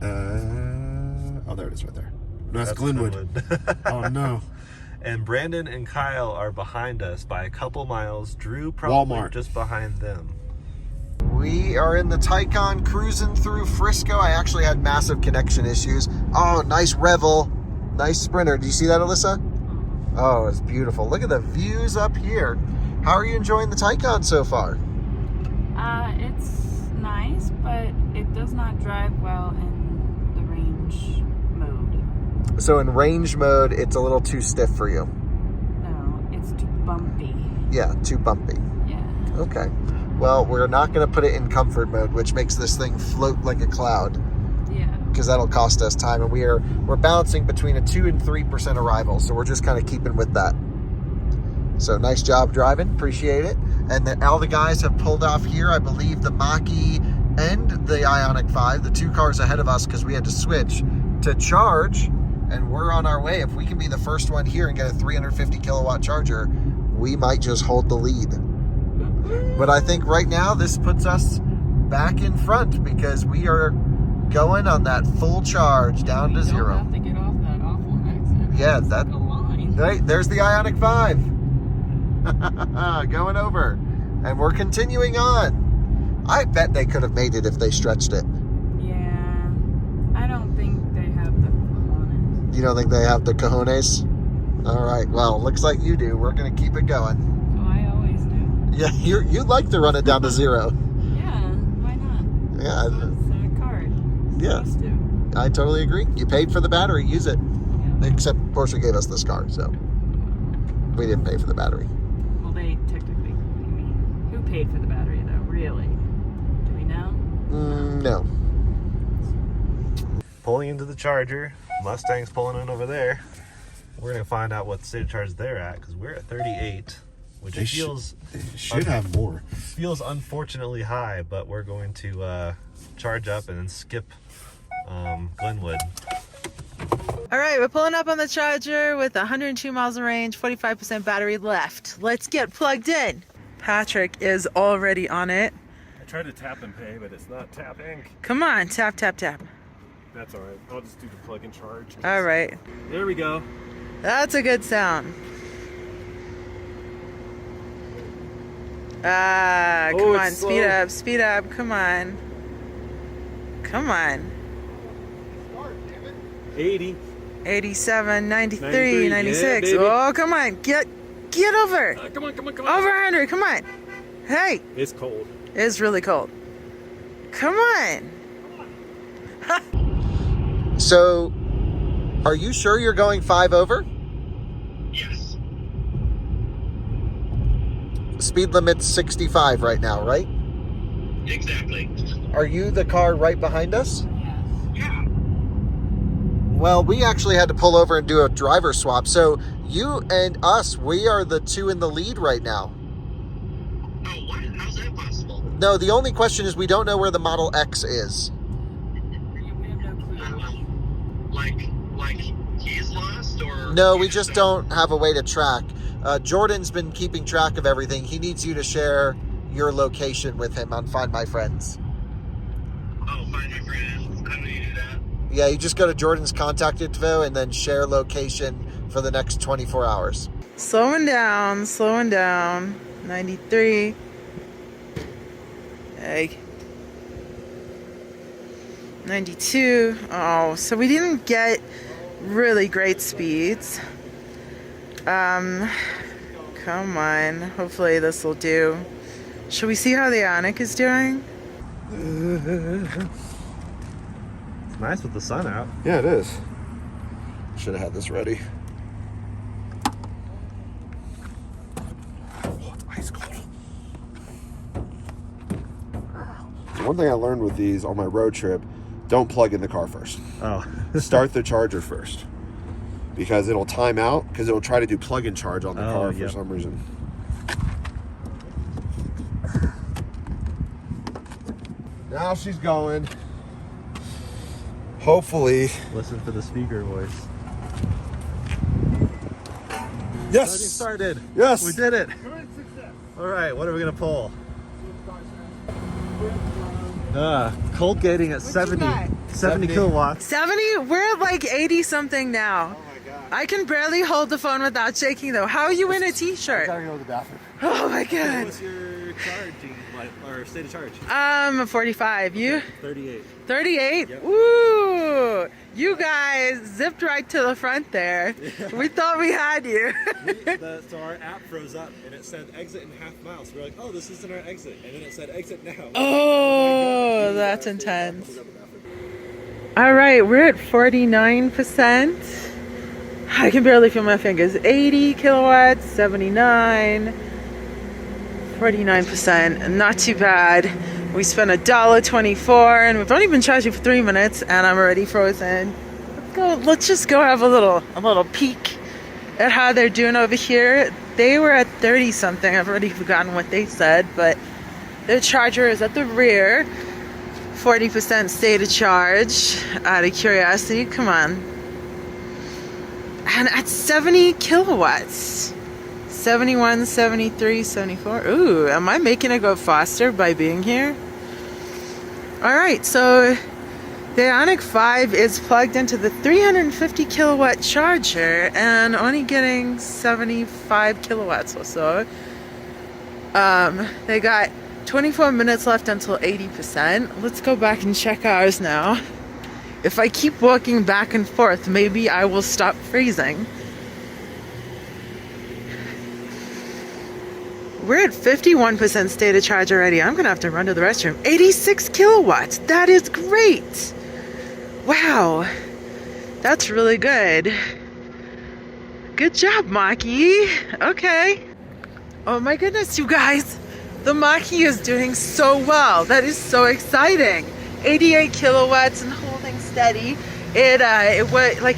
Oh, there it is right there. No, that's Glenwood. Oh, no. And Brandon and Kyle are behind us by a couple miles. Drew probably Walmart. just behind them. We are in the Tycoon cruising through Frisco. I actually had massive connection issues. Oh, nice Revel. Nice Sprinter. Do you see that, Alyssa? Oh, it's beautiful. Look at the views up here. How are you enjoying the Taycan so far? It's nice, but it does not drive well in the range mode. So in range mode, it's a little too stiff for you. No, it's too bumpy. Yeah, too bumpy. Yeah. Okay. Well, we're not going to put it in comfort mode, which makes this thing float like a cloud. Yeah. Because that'll cost us time, and we're bouncing between a 2 and 3% arrival, so we're just kind of keeping with that. So nice job driving, appreciate it. And then all the guys have pulled off here. I believe the Mach-E and the IONIQ 5, the 2 cars ahead of us, because we had to switch to charge, and we're on our way. If we can be the first one here and get a 350 kilowatt charger, we might just hold the lead. But I think right now this puts us back in front because we are going on that full charge down to 0. You don't have to get off that awful exit. Yeah, It's that a line. right. There's the IONIQ 5 going over, and we're continuing on. I bet they could have made it if they stretched it. Yeah, I don't think they have the cojones. You don't think they have the cojones? All right. Well, looks like you do. We're gonna keep it going. Oh, I always do. Yeah, you like to run it down to 0. Yeah, why not? Yeah. It's a card. Yeah. Supposed to. I totally agree. You paid for the battery, use it. Yeah. Except Porsche gave us this car, so we didn't pay for the battery. Well, they technically, I mean, who paid for the battery though? Really? Do we know? No. Pulling into the Charger. Mustang's pulling in over there. We're gonna find out what state of charge they're at because we're at 38, which They should have more. Feels unfortunately high, but we're going to charge up and then skip Glenwood. All right, we're pulling up on the charger with 102 miles of range, 45% battery left. Let's get plugged in. Patrick is already on it. I tried to tap and pay, but it's not tapping. Come on, tap, tap, tap. That's all right. I'll just do the plug and charge. All right. There we go. That's a good sound. Come Oh, on, it's speed up, come on. Come on. 80. 87, 93, 93, 96. yeah, baby. Oh, come on, get over. Come on. Over 100, come on. Hey, It's cold. it's really cold. Come on. So, are you sure you're going 5 over? Yes. Speed limit's 65 right now, right? Exactly. Are you the car right behind us? Yeah. Well, we actually had to pull over and do a driver swap. So you and us, we are the 2 in the lead right now. Oh, what? How's that possible? No, the only question is we don't know where the Model X is. Like he's lost or? No, we just don't have a way to track. Jordan's been keeping track of everything. He needs you to share your location with him on Find My Friends. Oh, Find My Friends. How do you do that? Yeah, you just go to Jordan's contact info and then share location for the next 24 hours. Slowing down. 93. Hey. 92. Oh, so we didn't get really great speeds. Come on. Hopefully this will do. Should we see how the IONIQ is doing? It's nice with the sun out. Yeah, it is. Should have had this ready. Oh, it's ice cold. One thing I learned with these on my road trip, don't plug in the car first. Oh. Start the charger first. Because it'll time out, because it'll try to do plug and charge on the car for yep. some reason. Now she's going. Hopefully. Listen for the speaker voice. Yes! Started. Yes! We did it. All right, what are we gonna pull? Cold gating at 70 kilowatts. 70? We're at like 80 something now. Oh my god. I can barely hold the phone without shaking though. How are you in a t-shirt? I gotta go to the bathroom. Oh my god. What's your charging, or state of charge? 45. You? 38. 38? Yep. Ooh. You guys zipped right to the front there. We thought we had you. So our app froze up and it said exit in half mile. So we're like, oh, this isn't our exit. And then it said exit now. Oh, that's intense. All right, we're at 49%. I can barely feel my fingers. 80 kilowatts, 79, 49%. Not too bad. We spent $1.24 and we've only been charging for 3 minutes and I'm already frozen. Let's just go have a little peek at how they're doing over here. They were at 30 something. I've already forgotten what they said, but their charger is at the rear. 40% state of charge. Out of curiosity, come on. And at 70 kilowatts. 71, 73, 74. Ooh, am I making it go faster by being here? Alright, so the IONIQ 5 is plugged into the 350 kilowatt charger and only getting 75 kilowatts or so. They got 24 minutes left until 80%. Let's go back and check ours now. If I keep walking back and forth, maybe I will stop freezing. We're at 51% state of charge already. I'm gonna have to run to the restroom. 86 kilowatts, that is great. Wow, that's really good. Good job, Mach-E. Okay. Oh my goodness, you guys. The Mach-E is doing so well. That is so exciting. 88 kilowatts and holding steady. It was like,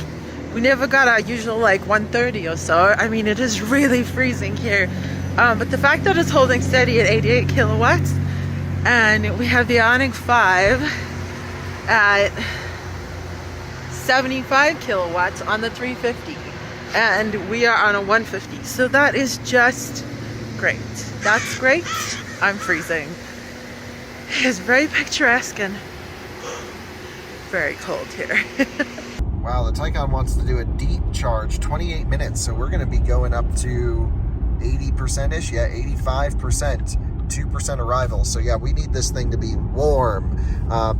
we never got our usual like 130 or so. I mean, it is really freezing here. But the fact that it's holding steady at 88 kilowatts, and we have the IONIQ 5 at 75 kilowatts on the 350, and we are on a 150. So that is just great. That's great. I'm freezing. It's very picturesque and very cold here. Wow, the Taycan wants to do a deep charge, 28 minutes. So we're going to be going up to 80%ish, yeah, 85%, 2% arrival. So yeah, we need this thing to be warm.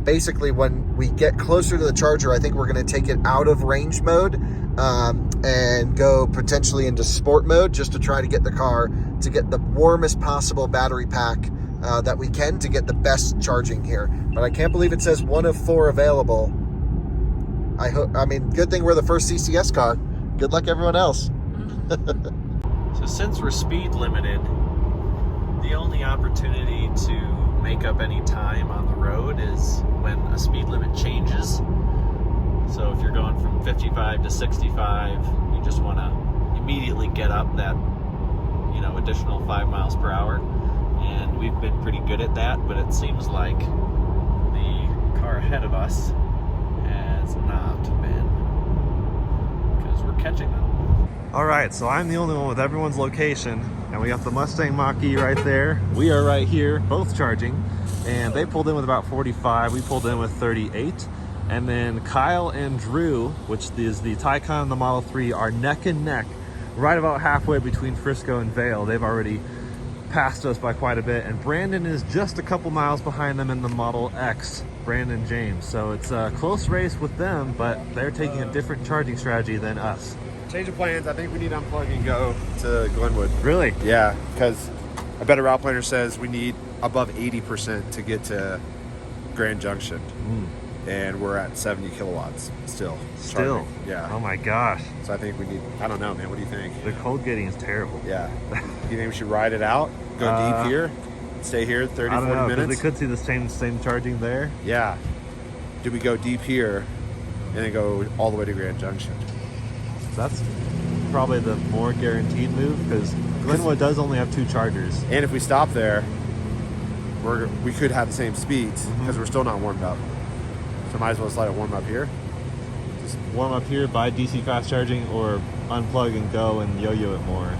Basically, when we get closer to the charger, I think we're going to take it out of range mode and go potentially into sport mode just to try to get the car to get the warmest possible battery pack that we can to get the best charging here. But I can't believe it says 1 of 4 available. I mean, good thing we're the first CCS car. Good luck everyone else. So since we're speed limited, the only opportunity to make up any time on the road is when a speed limit changes. So if you're going from 55 to 65, you just want to immediately get up that, you know, additional 5 miles per hour. And we've been pretty good at that, but it seems like the car ahead of us has not been, because we're catching them. Alright, so I'm the only one with everyone's location, and we got the Mustang Mach-E right there. We are right here, both charging, and they pulled in with about 45, we pulled in with 38. And then Kyle and Drew, which is the Tycoon and the Model 3, are neck and neck, right about halfway between Frisco and Vail. They've already passed us by quite a bit, and Brandon is just a couple miles behind them in the Model X, Brandon James. So it's a close race with them, but they're taking a different charging strategy than us. Change of plans. I think we need to unplug and go to Glenwood. Really? Yeah, because a better route planner says we need above 80% to get to Grand Junction. And we're at 70 kilowatts still. Still? Yeah. Oh my gosh. So I think we need, I don't know, man. What do you think? The cold getting is terrible. Yeah. Do you think we should ride it out? Go deep here? Stay here 30, 40 minutes? We could see the same charging there. Yeah. Do we go deep here and then go all the way to Grand Junction? That's probably the more guaranteed move, because Glenwood does only have 2 chargers. And if we stop there, we could have the same speeds because we're still not warmed up. So might as well slide a warm up here. Just warm up here, buy DC fast charging, or unplug and go and yo-yo it more.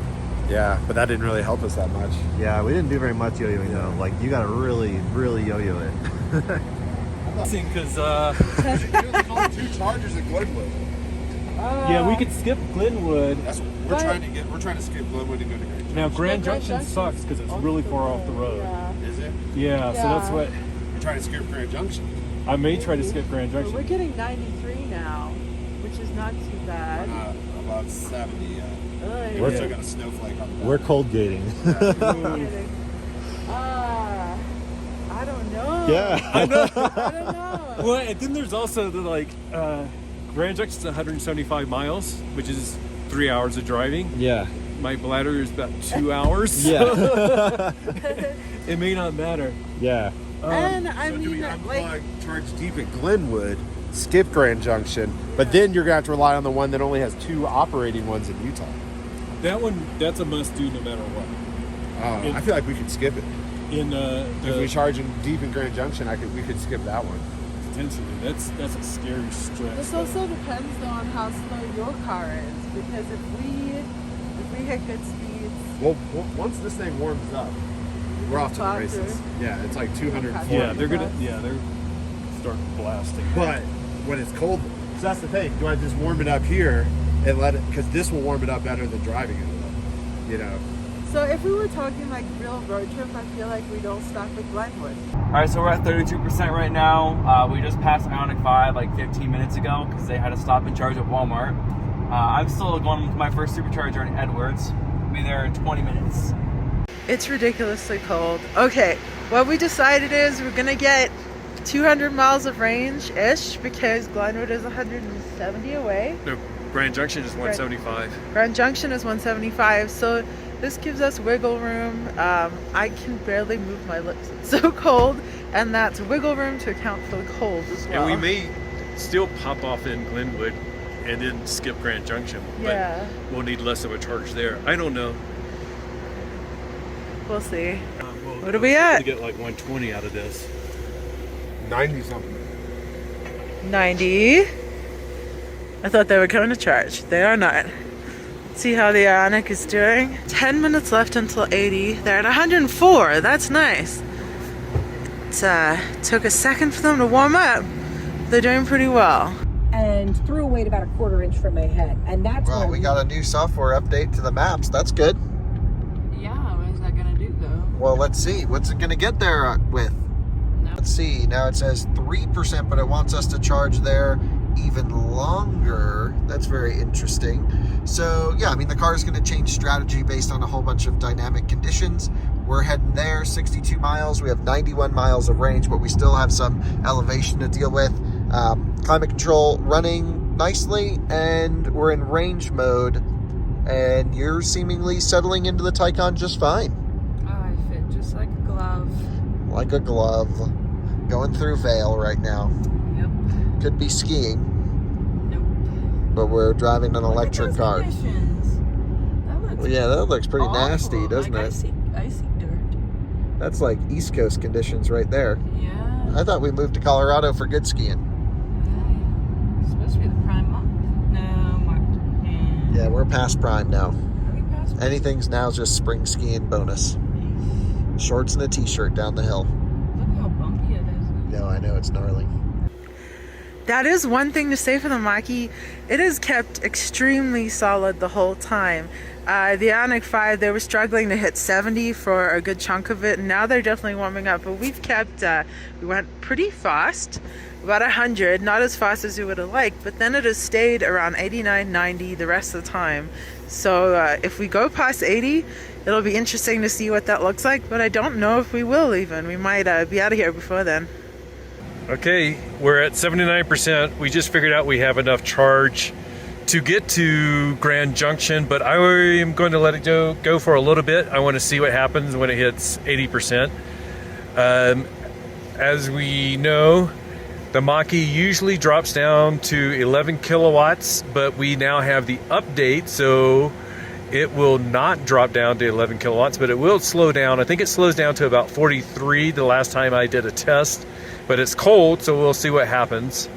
Yeah, but that didn't really help us that much. Yeah, we didn't do very much yo-yoing though. Like, you gotta really, really yo-yo it. Because there's only 2 chargers at Glenwood. yeah, we could skip Glenwood. That's what we're trying to get. We're trying to skip Glenwood and go to Grand Junction. Now Grand Junction sucks because it's really far off the road. Is it? Yeah, so that's what. We're trying to skip Grand Junction. I may try to skip Grand But Junction. we're getting 93 now, which is not too bad. About 70 yet. Ugh. We're still got a snowflake on the We're cold gating. I don't know. Yeah. I know. I don't know. Well, and then there's also the Grand Junction's 175 miles, which is 3 hours of driving. Yeah. My bladder is about 2 hours. Yeah. So it may not matter. Yeah. And I So do we mean, like, unplug, charge deep at Glenwood, skip Grand Junction, but then you're going to have to rely on the one that only has 2 operating ones in Utah. That one, that's a must do no matter what. I feel like we could skip it. If If we charge in deep in Grand Junction, we could skip that one. potentially, that's a scary stretch. this also depends though on how slow your car is, because if we hit good speeds, Well, once this thing warms up, we're off to the Faster. races. Yeah, it's like 240. Yeah, they're start blasting. But when it's cold, so that's the thing. Do I just warm it up here and let it? Because this will warm it up better than driving it. You know. so if we were talking like real road trip, I feel like we don't stop at Glenwood. All right, so we're at 32% right now. We just passed IONIQ 5 like 15 minutes ago because they had to stop and charge at Walmart. I'm still going with my first supercharger in Edwards. I'll be there in 20 minutes. It's ridiculously cold. Okay, what we decided is we're gonna get 200 miles of range-ish because Glenwood is 170 away. No, Grand Junction is 175. Grand Junction is 175, so this gives us wiggle room. I can barely move my lips. It's so cold, and that's wiggle room to account for the cold as well. And we may still pop off in Glenwood and then skip Grand Junction. Yeah. But we'll need less of a charge there. I don't know. We'll see. Well, What are we at? We get like 120 out of this. 90 something. 90. I thought they were coming to charge. They are not. See how the IONIQ is doing? 10 minutes left until 80. They're at 104. That's nice. It took a second for them to warm up. They're doing pretty well. And threw away about a quarter inch from my head. And that's Well, when we got a new software update to the maps. That's good. Yeah, what is that gonna do though? Well, let's see. What's it going to get there with? No. Let's see. Now it says 3%, but it wants us to charge there even longer. That's very interesting. So, yeah, I mean, the car is going to change strategy based on a whole bunch of dynamic conditions. We're heading there, 62 miles. We have 91 miles of range, but we still have some elevation to deal with. Climate control running nicely, and we're in range mode. And you're seemingly settling into the Tycoon just fine. Oh, I fit just like a glove. Like a glove. Going through Vale right now. Yep. Could be skiing, Nope. but we're driving an Look at electric those car. conditions. That looks Well, yeah, that looks pretty awful. nasty, doesn't like it? Icy dirt. That's like East Coast conditions right there. Yeah. I thought we moved to Colorado for good skiing. It's supposed to be the prime month. No, March. Yeah, we're past prime now. Are we past? Anything's now just spring skiing bonus. Shorts and a t-shirt down the hill. Look how bumpy it is. No, I know, it's gnarly. That is one thing to say for the Mach-E. It has kept extremely solid the whole time. The IONIQ 5, they were struggling to hit 70 for a good chunk of it, and now they're definitely warming up. But we've kept, we went pretty fast, about 100, not as fast as we would have liked, but then it has stayed around 89, 90 the rest of the time. So if we go past 80, it'll be interesting to see what that looks like, but I don't know if we will even. We might be out of here before then. Okay, we're at 79%. We just figured out we have enough charge to get to Grand Junction, but I am going to let it go for a little bit. I want to see what happens when it hits 80%. As we know, the Mach-E usually drops down to 11 kilowatts, but we now have the update, so it will not drop down to 11 kilowatts, but it will slow down. I think it slows down to about 43 the last time I did a test, but it's cold, so we'll see what happens.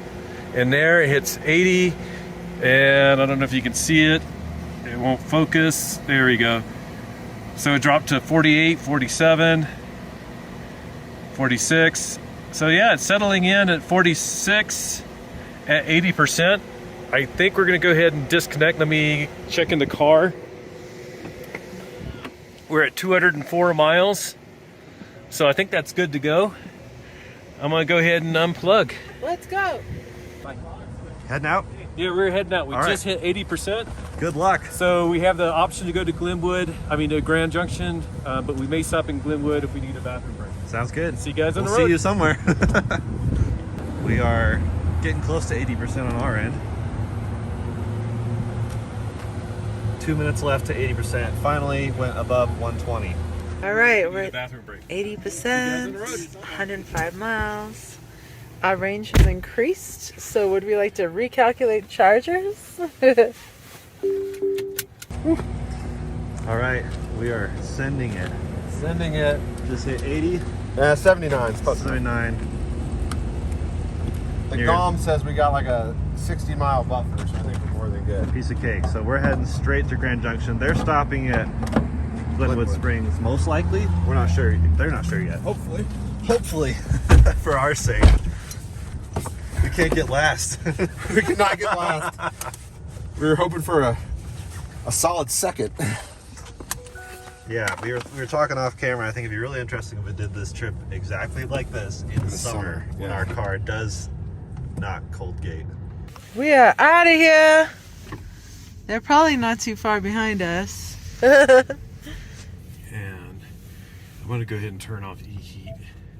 And there it hits 80, and I don't know if you can see it. It won't focus. There we go. So it dropped to 48, 47, 46. So yeah, it's settling in at 46 at 80%. I think we're gonna go ahead and disconnect. Let me check in the car. We're at 204 miles. So I think that's good to go. I'm gonna go ahead and unplug. Let's go. Heading out? Yeah, we're heading out. We All just right. hit 80%. Good luck. So we have the option to go to to Grand Junction, but we may stop in Glenwood if we need a bathroom break. Sounds good. See you guys on the We'll road. see you somewhere. We are getting close to 80% on our end. 2 minutes left to 80%. Finally went above 120. All right, we're at Bathroom break. 80%, 105 miles. Our range has increased, so would we like to recalculate chargers? All right, we are sending it. Sending it. Just hit 80. 79. 79. The Near- GOM says we got like a 60-mile buffer, so I think we're more than good. Piece of cake. So we're heading straight to Grand Junction. They're stopping at Glenwood Springs, most likely. We're not sure. They're not sure yet. Hopefully. Hopefully, for our sake. We can't get last. We cannot get last. We were hoping for a solid second. Yeah, we were talking off camera. I think it'd be really interesting if we did this trip exactly like this in the summer when our car does not cold gate. We are out of here. They're probably not too far behind us. And I'm gonna go ahead and turn off e-heat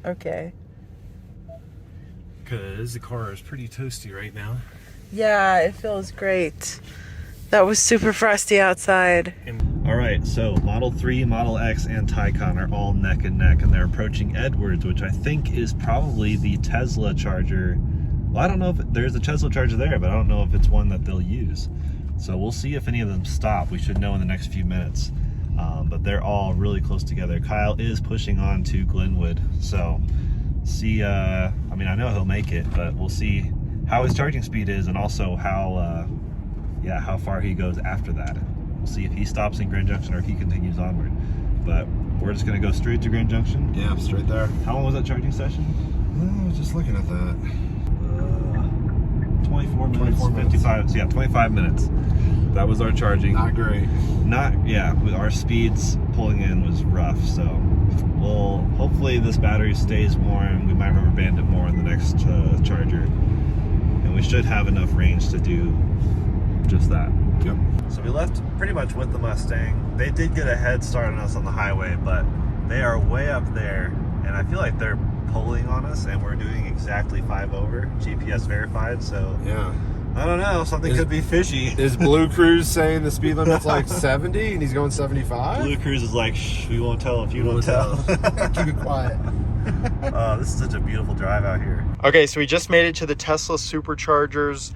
Okay. because the car is pretty toasty right now. Yeah, it feels great. That was super frosty outside. All right, so Model 3, Model X, and Taycan are all neck and neck, and they're approaching Edwards, which I think is probably the Tesla charger. Well, I don't know if there's a Tesla charger there, but I don't know if it's one that they'll use. So we'll see if any of them stop. We should know in the next few minutes. But they're all really close together. Kyle is pushing on to Glenwood, so see. I mean, I know he'll make it, but we'll see how his charging speed is, and also how far he goes after that. We'll see if he stops in Grand Junction or if he continues onward. But we're just gonna go straight to Grand Junction. Yeah, straight there. How long was that charging session? I was just looking at that. 24 minutes, 55. So yeah, 25 minutes. That was our charging. Not great. With our speeds pulling in was rough. So we'll hopefully this battery stays warm. We might rubber band it more in the next charger, and we should have enough range to do just that. Yep. So we left pretty much with the Mustang. They did get a head start on us on the highway, but they are way up there, and I feel like they're pulling on us, and we're doing exactly 5 over, GPS verified. So Yeah. I don't know, something could be fishy. Is Blue Cruise saying the speed limit's like 70 and he's going 75? Blue Cruise is like, shh, we won't tell if you don't tell. Keep it quiet. This is such a beautiful drive out here. Okay, so we just made it to the Tesla Superchargers,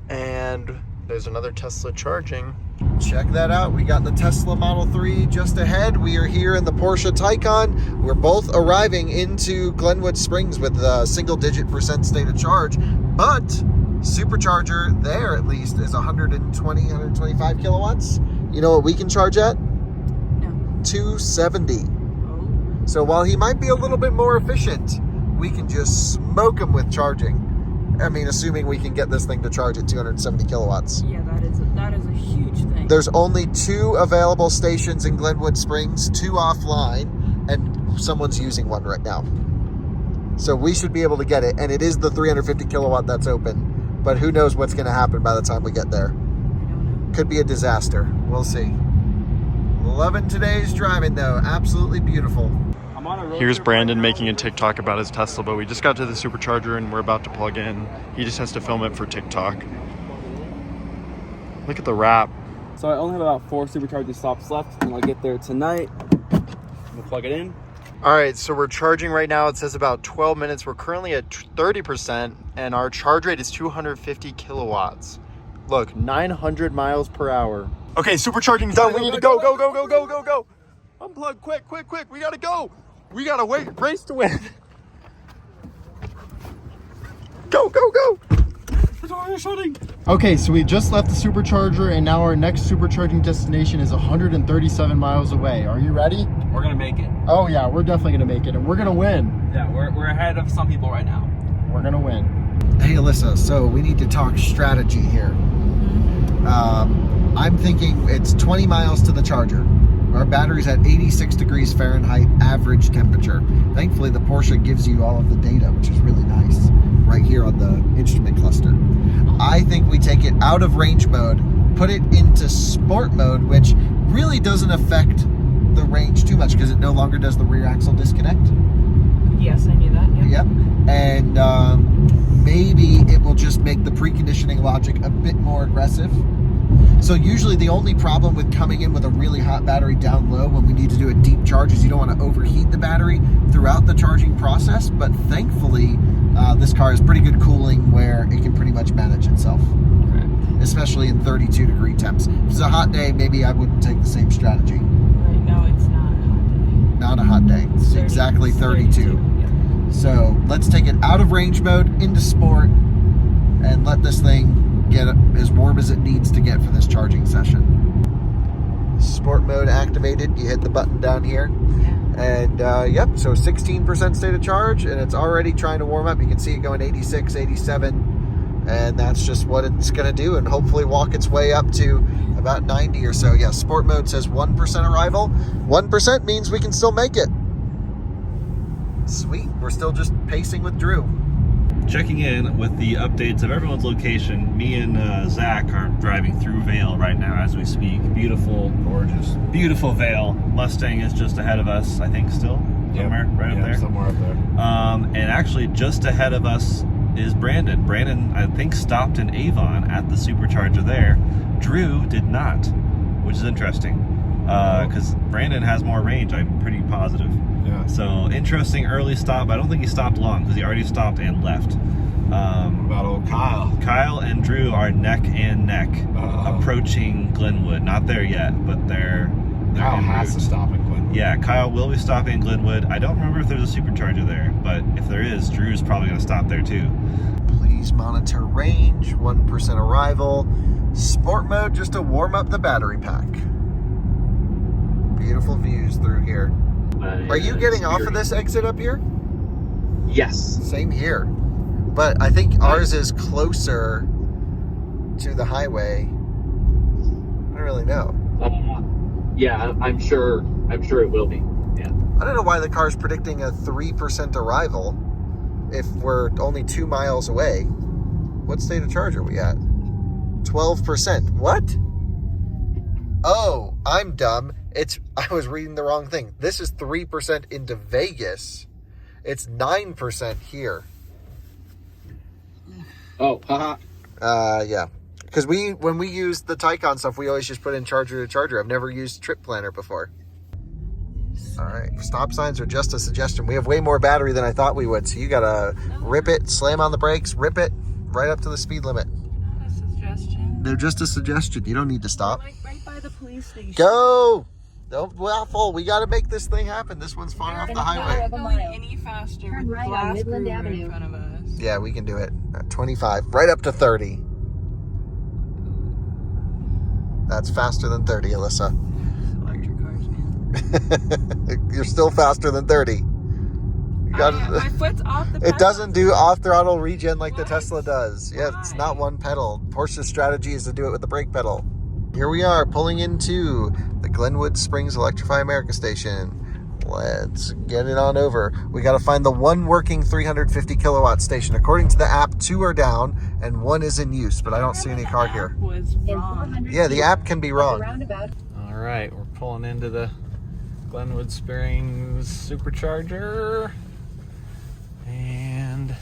and there's another Tesla charging. Check that out. We got the Tesla Model 3 just ahead. We are here in the Porsche Taycan. We're both arriving into Glenwood Springs with a single-digit % state of charge, but supercharger there at least is 120, 125 kilowatts. You know what we can charge at? No. 270. Oh. So while he might be a little bit more efficient, we can just smoke him with charging. I mean, assuming we can get this thing to charge at 270 kilowatts. Yeah, that is a huge thing. There's only 2 available stations in Glenwood Springs, 2 offline, and someone's using one right now. So we should be able to get it, and it is the 350 kilowatt that's open. But who knows what's going to happen by the time we get there. I don't know. Could be a disaster. We'll see. Loving today's driving, though. Absolutely beautiful. I'm on a road Here's trip Brandon right now. making a TikTok about his Tesla, but we just got to the supercharger and we're about to plug in. He just has to film it for TikTok. Look at the wrap. So I only have about 4 supercharging stops left, and I'll get there tonight. We'll plug it in. All right, so we're charging right now. It says about 12 minutes. We're currently at 30%, and our charge rate is 250 kilowatts. Look, 900 miles per hour. Okay, supercharging's done. We need to go. Unplug, quick. We gotta go. We gotta race to win. Go. Okay, so we just left the supercharger, and now our next supercharging destination is 137 miles away. Are you ready? We're gonna make it. Oh yeah, we're definitely gonna make it, and we're gonna win. Yeah, we're ahead of some people right now. We're gonna win. Hey, Alyssa, so we need to talk strategy here. I'm thinking it's 20 miles to the charger. Our battery's at 86 degrees Fahrenheit average temperature. Thankfully, the Porsche gives you all of the data, which is really nice, right here on the instrument cluster. I think we take it out of range mode, put it into sport mode, which really doesn't affect the range too much because it no longer does the rear axle disconnect. Yes, I knew that. Yep. And maybe it will just make the preconditioning logic a bit more aggressive. So usually the only problem with coming in with a really hot battery down low when we need to do a deep charge is you don't want to overheat the battery throughout the charging process. But thankfully, this car has pretty good cooling where it can pretty much manage itself, especially in 32 degree temps. If it's a hot day, maybe I wouldn't take the same strategy. Right now it's not a hot day. Not a hot day. It's exactly 32. So let's take it out of range mode into sport and let this thing get as warm as it needs to get for this charging session. Sport mode activated. You hit the button down here. And yep, so 16% state of charge, and it's already trying to warm up. You can see it going 86, 87, and that's just what it's going to do, and hopefully walk its way up to about 90 or so. Yeah, sport mode says 1% arrival. 1% means we can still make it. Sweet. We're still just pacing with Drew. Checking in with the updates of everyone's location. Me and Zach are driving through Vale right now as we speak. Beautiful, gorgeous, beautiful Vale. Mustang is just ahead of us, I think, still somewhere right up there. Somewhere up there. And actually, just ahead of us is Brandon. Brandon, I think, stopped in Avon at the Supercharger there. Drew did not, which is interesting because Brandon has more range. I'm pretty positive. Yeah. So interesting early stop. I don't think he stopped long because he already stopped and left. About old Kyle. Kyle and Drew are neck and neck approaching Glenwood. Not there yet, but they're Kyle has to stop in Glenwood. Yeah, Kyle will be stopping in Glenwood. I don't remember if there's a Supercharger there, but if there is, Drew's probably going to stop there too. Please monitor range, 1% arrival. Sport mode just to warm up the battery pack. Beautiful views through here. Are you getting off of this exit up here? Yes. Same here. But I think ours is closer to the highway. I don't really know. Yeah, I'm sure it will be. Yeah. I don't know why the car's predicting a 3% arrival if we're only 2 miles away. What state of charge are we at? 12%. What? Oh, I'm dumb. I was reading the wrong thing. This is 3% into Vegas. It's 9% here. Oh, haha. Yeah. Because when we use the Tycoon stuff, we always just put in charger to charger. I've never used trip planner before. All right. Stop signs are just a suggestion. We have way more battery than I thought we would. So you got to rip it, slam on the brakes, rip it right up to the speed limit. Not a suggestion. They're just a suggestion. You don't need to stop. Like right by the police station. Go! Don't waffle. We got to make this thing happen. This one's far off the highway. Not going any faster. Turn with right on glass Midland brewer Avenue. in front of us. Yeah, we can do it. At 25, right up to 30. That's faster than 30, Alyssa. Electric cars, man. You're still faster than 30. You got my foot's off the pedal. It doesn't do off-throttle regen like the Tesla does. Yeah, it's not one pedal. Porsche's strategy is to do it with the brake pedal. Here we are pulling into the Glenwood Springs Electrify America station. Let's get it on over. We got to find the one working 350 kilowatt station. According to the app, 2 are down and 1 is in use, but I don't see any car here. Yeah, the app can be wrong. All right, we're pulling into the Glenwood Springs Supercharger and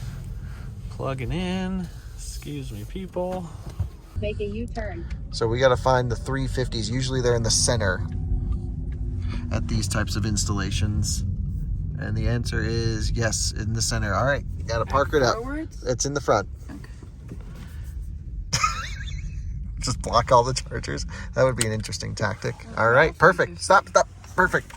plugging in. Excuse me, people. Make a U-turn. So we got to find the 350s. Usually they're in the center at these types of installations. And the answer is yes, in the center. All right, you got to park it up. It's in the front. Okay. Just block all the chargers. That would be an interesting tactic. All right, perfect. Stop. Perfect.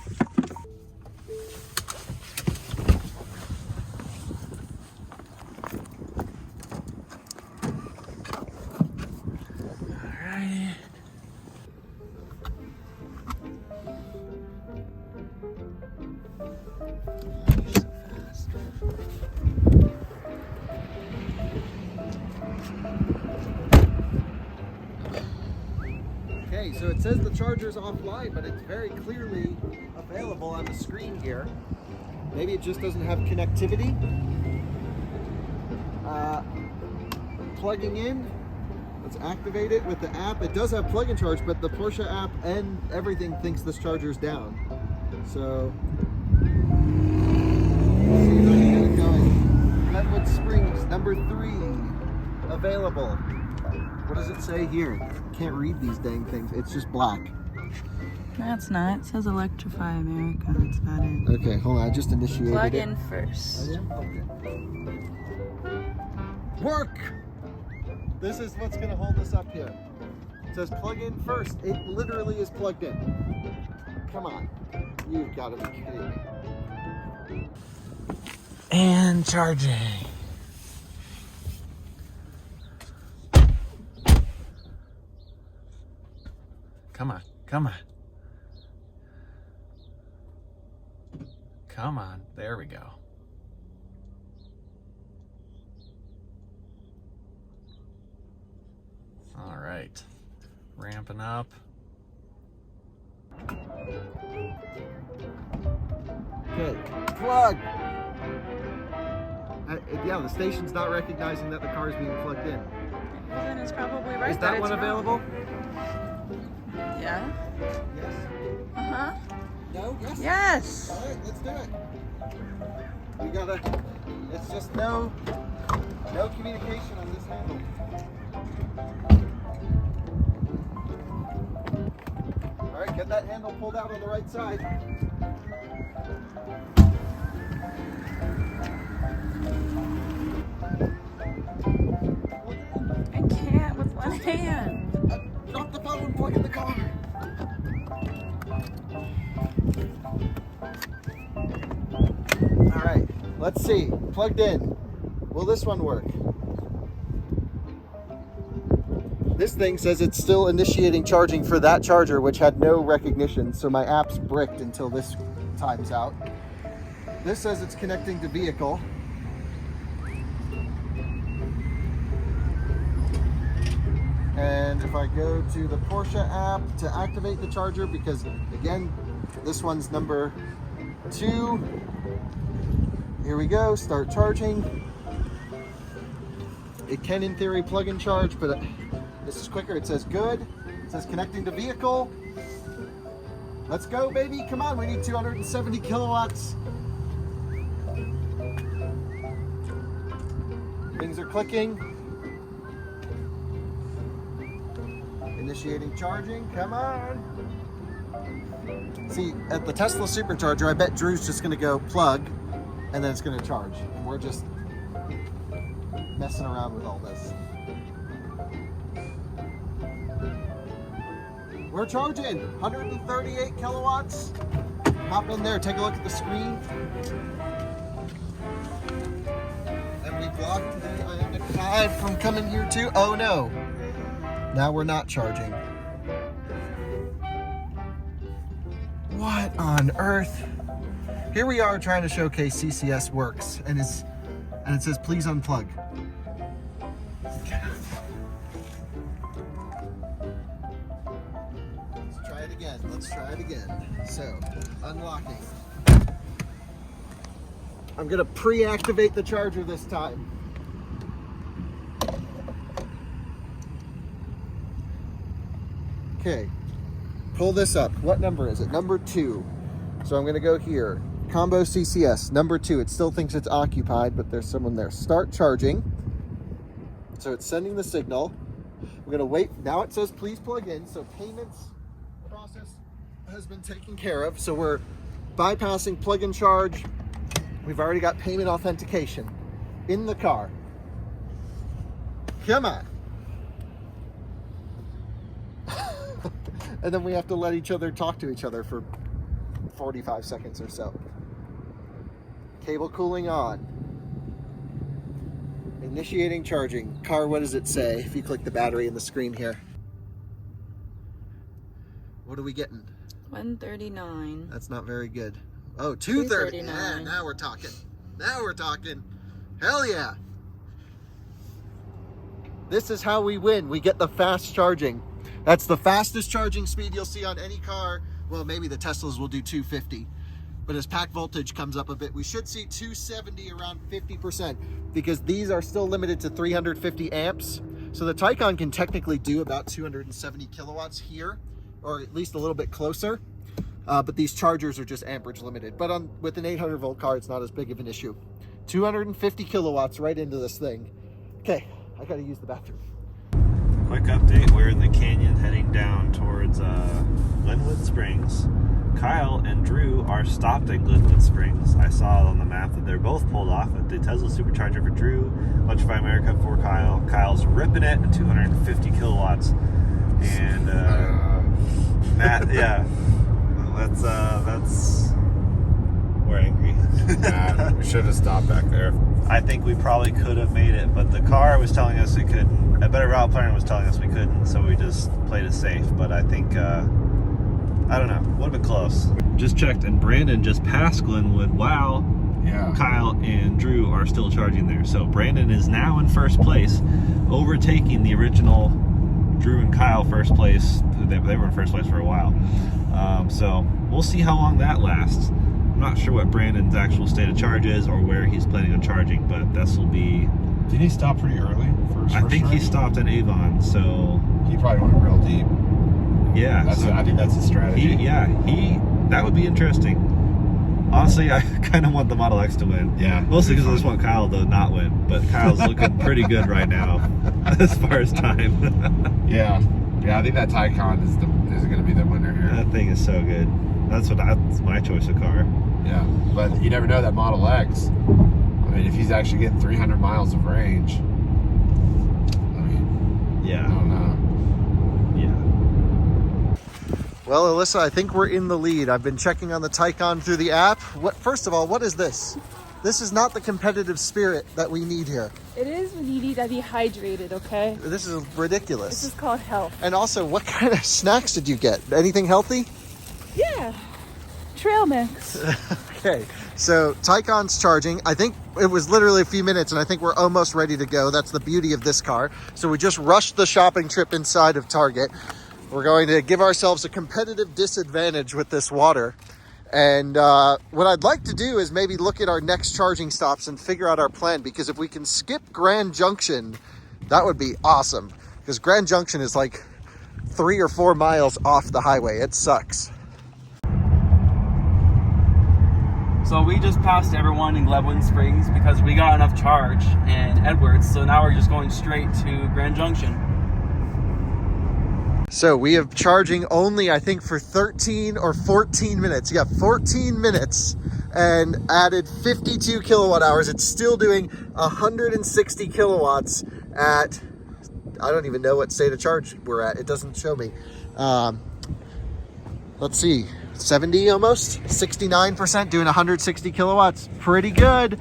Okay, so it's says the charger's offline, but it's very clearly available on the screen here. Maybe it just doesn't have connectivity. Plugging in. Let's activate it with the app. It does have plug and charge, but the Porsche app and everything thinks this charger's down. So, let's see if I can get it going. Glenwood Springs, number 3, available. What does it say here? Can't read these dang things. It's just black. That's not. It says Electrify America. That's about it. Okay, hold on. I just initiated Plug it. in first. I am? Okay. Work! This is what's going to hold us up here. It says plug in first. It literally is plugged in. Come on. You've got to be kidding me. And charging. Come on, come on. Come on, there we go. All right, ramping up. Okay, plug. Yeah, the station's not recognizing that the car is being plugged in. Then it's probably right. Is that one it's wrong. available? Yeah. Yes. Uh-huh. No? Yes? Yes. All right, let's do it. We gotta, it's just no communication on this handle. All right, get that handle pulled out on the right side. I can't with one hand. Drop the phone and plug in the car. All right, let's see. Plugged in. Will this one work? This thing says it's still initiating charging for that charger, which had no recognition, so my app's bricked until this times out. This says it's connecting to vehicle. And if I go to the Porsche app to activate the charger, because again, this one's number 2. Here we go, start charging. It can in theory plug and charge, but this is quicker. It says good, it says connecting to vehicle. Let's go, baby, come on, we need 270 kilowatts. Things are clicking. Initiating charging, come on. See, at the Tesla Supercharger, I bet Drew's just gonna go plug, and then it's gonna charge. We're just messing around with all this. We're charging, 138 kilowatts. Hop in there, take a look at the screen. And we blocked the IONIQ 5 from coming here too. Oh no. Now we're not charging. What on earth? Here we are trying to showcase CCS works, and it says please unplug. Let's try it again. Let's try it again. So, unlocking. I'm gonna pre-activate the charger this time. Okay, pull this up. What number is it? Number 2. So I'm gonna go here. Combo CCS, number 2. It still thinks it's occupied, but there's someone there. Start charging. So it's sending the signal. We're gonna wait. Now it says please plug in. So payments process has been taken care of. So we're bypassing plug and charge. We've already got payment authentication in the car. Come on. And then we have to let each other talk to each other for 45 seconds or so. Cable cooling on. Initiating charging. Car, what does it say if you click the battery in the screen here? What are we getting? 139. That's not very good. Oh, 230. 239. Yeah, now we're talking. Now we're talking. Hell yeah. This is how we win. We get the fast charging. That's the fastest charging speed you'll see on any car. Well, maybe the Teslas will do 250. But as pack voltage comes up a bit, we should see 270 around 50%, because these are still limited to 350 amps. So the Taycan can technically do about 270 kilowatts here, or at least a little bit closer. But these chargers are just amperage limited. But with an 800 volt car, it's not as big of an issue. 250 kilowatts right into this thing. Okay, I gotta use the bathroom. Quick update, we're in the canyon heading down towards Glenwood Springs. Kyle and Drew are stopped at Glenwood Springs. I saw on the map that they're both pulled off at the Tesla Supercharger for Drew, Electrify America for Kyle. Kyle's ripping it at 250 kilowatts. And Matt, yeah, that's we're angry. Nah, we should have stopped back there. I think we probably could have made it, but the car was telling us we couldn't. A better route planner was telling us we couldn't, so we just played it safe. But I think, I don't know, would have been close. Just checked, and Brandon just passed Glenwood. Wow. Yeah. Kyle and Drew are still charging there. So Brandon is now in first place, overtaking the original Drew and Kyle first place. They were in first place for a while. So we'll see how long that lasts. I'm not sure what Brandon's actual state of charge is or where he's planning on charging, but this will be... Did he stop pretty early? I think he stopped in Avon, so... He probably went real deep. Yeah. I think that's his strategy. That would be interesting. Honestly, I kind of want the Model X to win. Yeah. Mostly because I just want Kyle to not win, but Kyle's looking pretty good right now as far as time. Yeah, I think that Taycan is going to be the winner here. That thing is so good. That's my choice of car. Yeah, but you never know that Model X. I mean, if he's actually getting 300 miles of range, I mean, yeah, I don't know. Yeah. Well, Alyssa, I think we're in the lead. I've been checking on the Taycan through the app. First of all, what is this? This is not the competitive spirit that we need here. It is when you need to be hydrated, okay? This is ridiculous. This is called health. And also, what kind of snacks did you get? Anything healthy? Yeah, trail mix. Okay, so Taycan's charging. I think it was literally a few minutes, and I think we're almost ready to go. That's the beauty of this car. So we just rushed the shopping trip inside of Target. We're going to give ourselves a competitive disadvantage with this water. And what I'd like to do is maybe look at our next charging stops and figure out our plan, because if we can skip Grand Junction, that would be awesome. Because Grand Junction is like 3 or 4 miles off the highway. It sucks. So we just passed everyone in Glenwood Springs because we got enough charge in Edwards. So now we're just going straight to Grand Junction. So we have charging only, I think, for 13 or 14 minutes. Yeah, 14 minutes and added 52 kilowatt hours. It's still doing 160 kilowatts at, I don't even know what state of charge we're at. It doesn't show me. Let's see, 70 almost, 69% doing 160 kilowatts. Pretty good.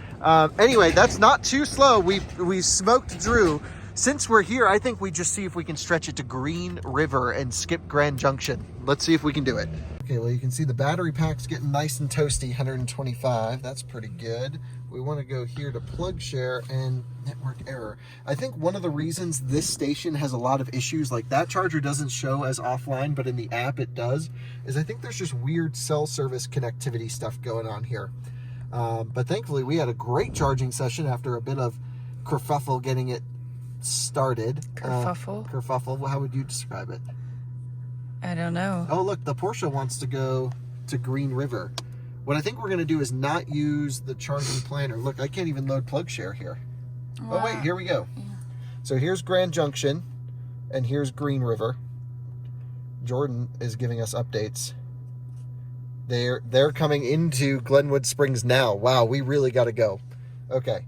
Anyway, that's not too slow. We smoked Drew. Since we're here, I think we just see if we can stretch it to Green River and skip Grand Junction. Let's see if we can do it. Okay, well, you can see the battery pack's getting nice and toasty, 125. That's pretty good. We want to go here to plug share and network error. I think one of the reasons this station has a lot of issues, like that charger doesn't show as offline, but in the app it does, is I think there's just weird cell service connectivity stuff going on here. But thankfully, we had a great charging session after a bit of kerfuffle getting it started. Kerfuffle? Kerfuffle. How would you describe it? I don't know. Oh, look, the Porsche wants to go to Green River. What I think we're going to do is not use the charging planner. Look, I can't even load plug share here. Wow. Oh, wait, here we go. Yeah. So here's Grand Junction, and here's Green River. Jordan is giving us updates. They're coming into Glenwood Springs now. Wow, we really got to go. Okay.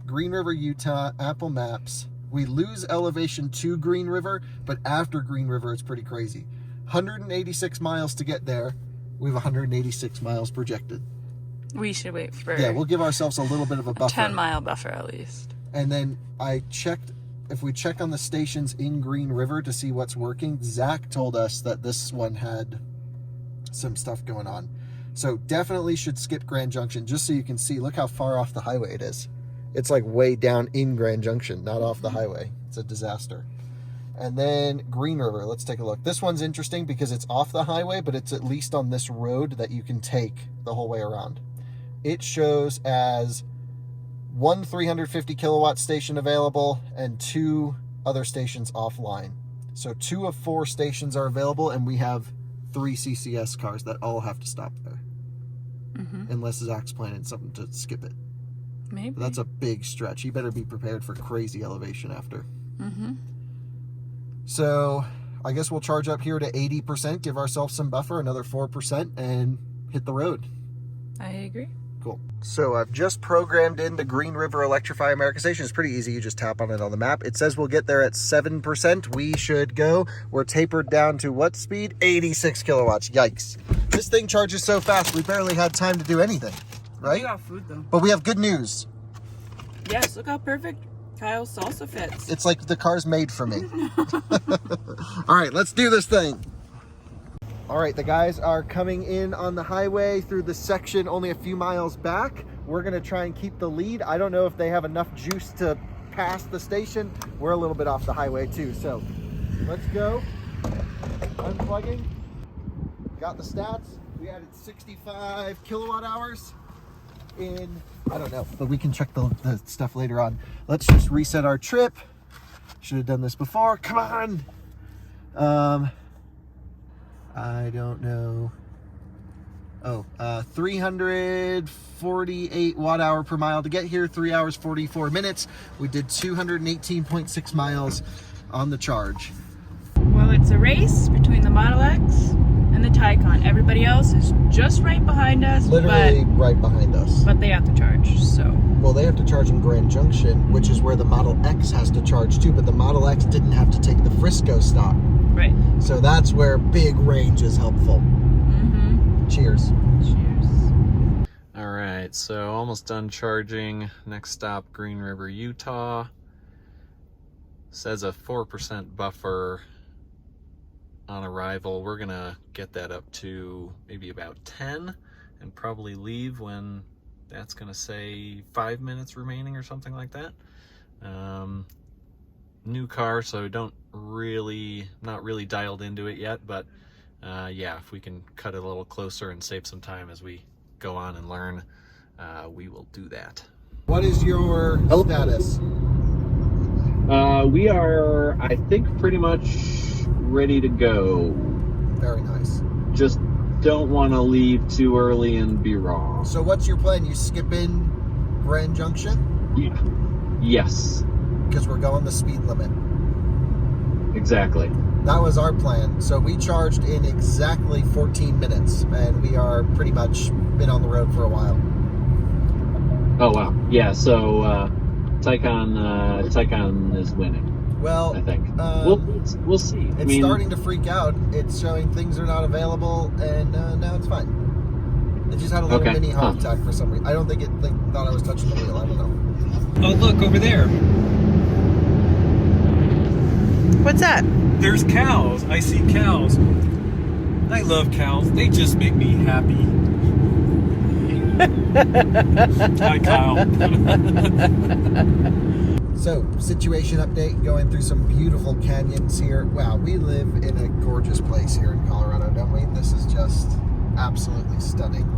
Green River, Utah, Apple Maps. We lose elevation to Green River, but after Green River, it's pretty crazy. 186 miles to get there. We have 186 miles projected. We should wait for... Yeah, we'll give ourselves a little bit of a buffer. 10-mile buffer at least. And then I checked, if we check on the stations in Green River to see what's working, Zach told us that this one had some stuff going on. So definitely should skip Grand Junction, just so you can see. Look how far off the highway it is. It's like way down in Grand Junction, not off the highway. It's a disaster. And then Green River, let's take a look. This one's interesting because it's off the highway, but it's at least on this road that you can take the whole way around. It shows as one 350 kilowatt station available and 2 other stations offline. So 2 of 4 stations are available, and we have 3 CCS cars that all have to stop there. Unless Zach's planning something to skip it. Maybe. But that's a big stretch. You better be prepared for crazy elevation after. So I guess we'll charge up here to 80%, give ourselves some buffer, another 4%, and hit the road. I agree. Cool. So I've just programmed in the Green River Electrify America station. It's pretty easy. You just tap on it on the map. It says we'll get there at 7%. We should go. We're tapered down to what speed? 86 kilowatts. Yikes. This thing charges so fast, we barely had time to do anything, right? We got food, though. But we have good news. Yes, look how perfect Kyle's salsa fits. It's like the car's made for me. All right, let's do this thing. All right, the guys are coming in on the highway through the section only a few miles back. We're gonna try and keep the lead. I don't know if they have enough juice to pass the station. We're a little bit off the highway too, so let's go. Unplugging. Got the stats. We added 65 kilowatt hours in, I don't know, but we can check the stuff later on. Let's just reset our trip. Should have done this before. Come on. I don't know. 348 watt hour per mile to get here, 3 hours 44 minutes. We did 218.6 miles on the charge. Well, it's a race between the Model X and the Taycan. Everybody else is just right behind us. Literally right behind us. But they have to charge, so. Well, they have to charge in Grand Junction, which is where the Model X has to charge too, but the Model X didn't have to take the Frisco stop. Right. So that's where big range is helpful. Cheers. Cheers. All right, so almost done charging. Next stop, Green River, Utah. Says a 4% buffer on arrival. We're gonna get that up to maybe about 10 and probably leave when that's gonna say 5 minutes remaining or something like that. New car, so not really dialed into it yet, but yeah, if we can cut it a little closer and save some time as we go on and learn, we will do that. What is your status? We are, I think, pretty much ready to go. Very nice. Just don't want to leave too early and be wrong. So what's your plan? You skip in Grand Junction? Yeah. Yes. Because we're going the speed limit. Exactly. That was our plan. So we charged in exactly 14 minutes, and we are pretty much been on the road for a while. Oh wow. Yeah. So Tycoon is winning. Well, I think we'll see. It's starting to freak out. It's showing things are not available, and now it's fine. It just had a little mini heart attack for some reason. I don't think it thought I was touching the wheel. I don't know. Oh, look over there. What's that? There's cows. I see cows. I love cows. They just make me happy. Hi, Kyle. So, situation update, going through some beautiful canyons here. Wow, we live in a gorgeous place here in Colorado, don't we? This is just absolutely stunning.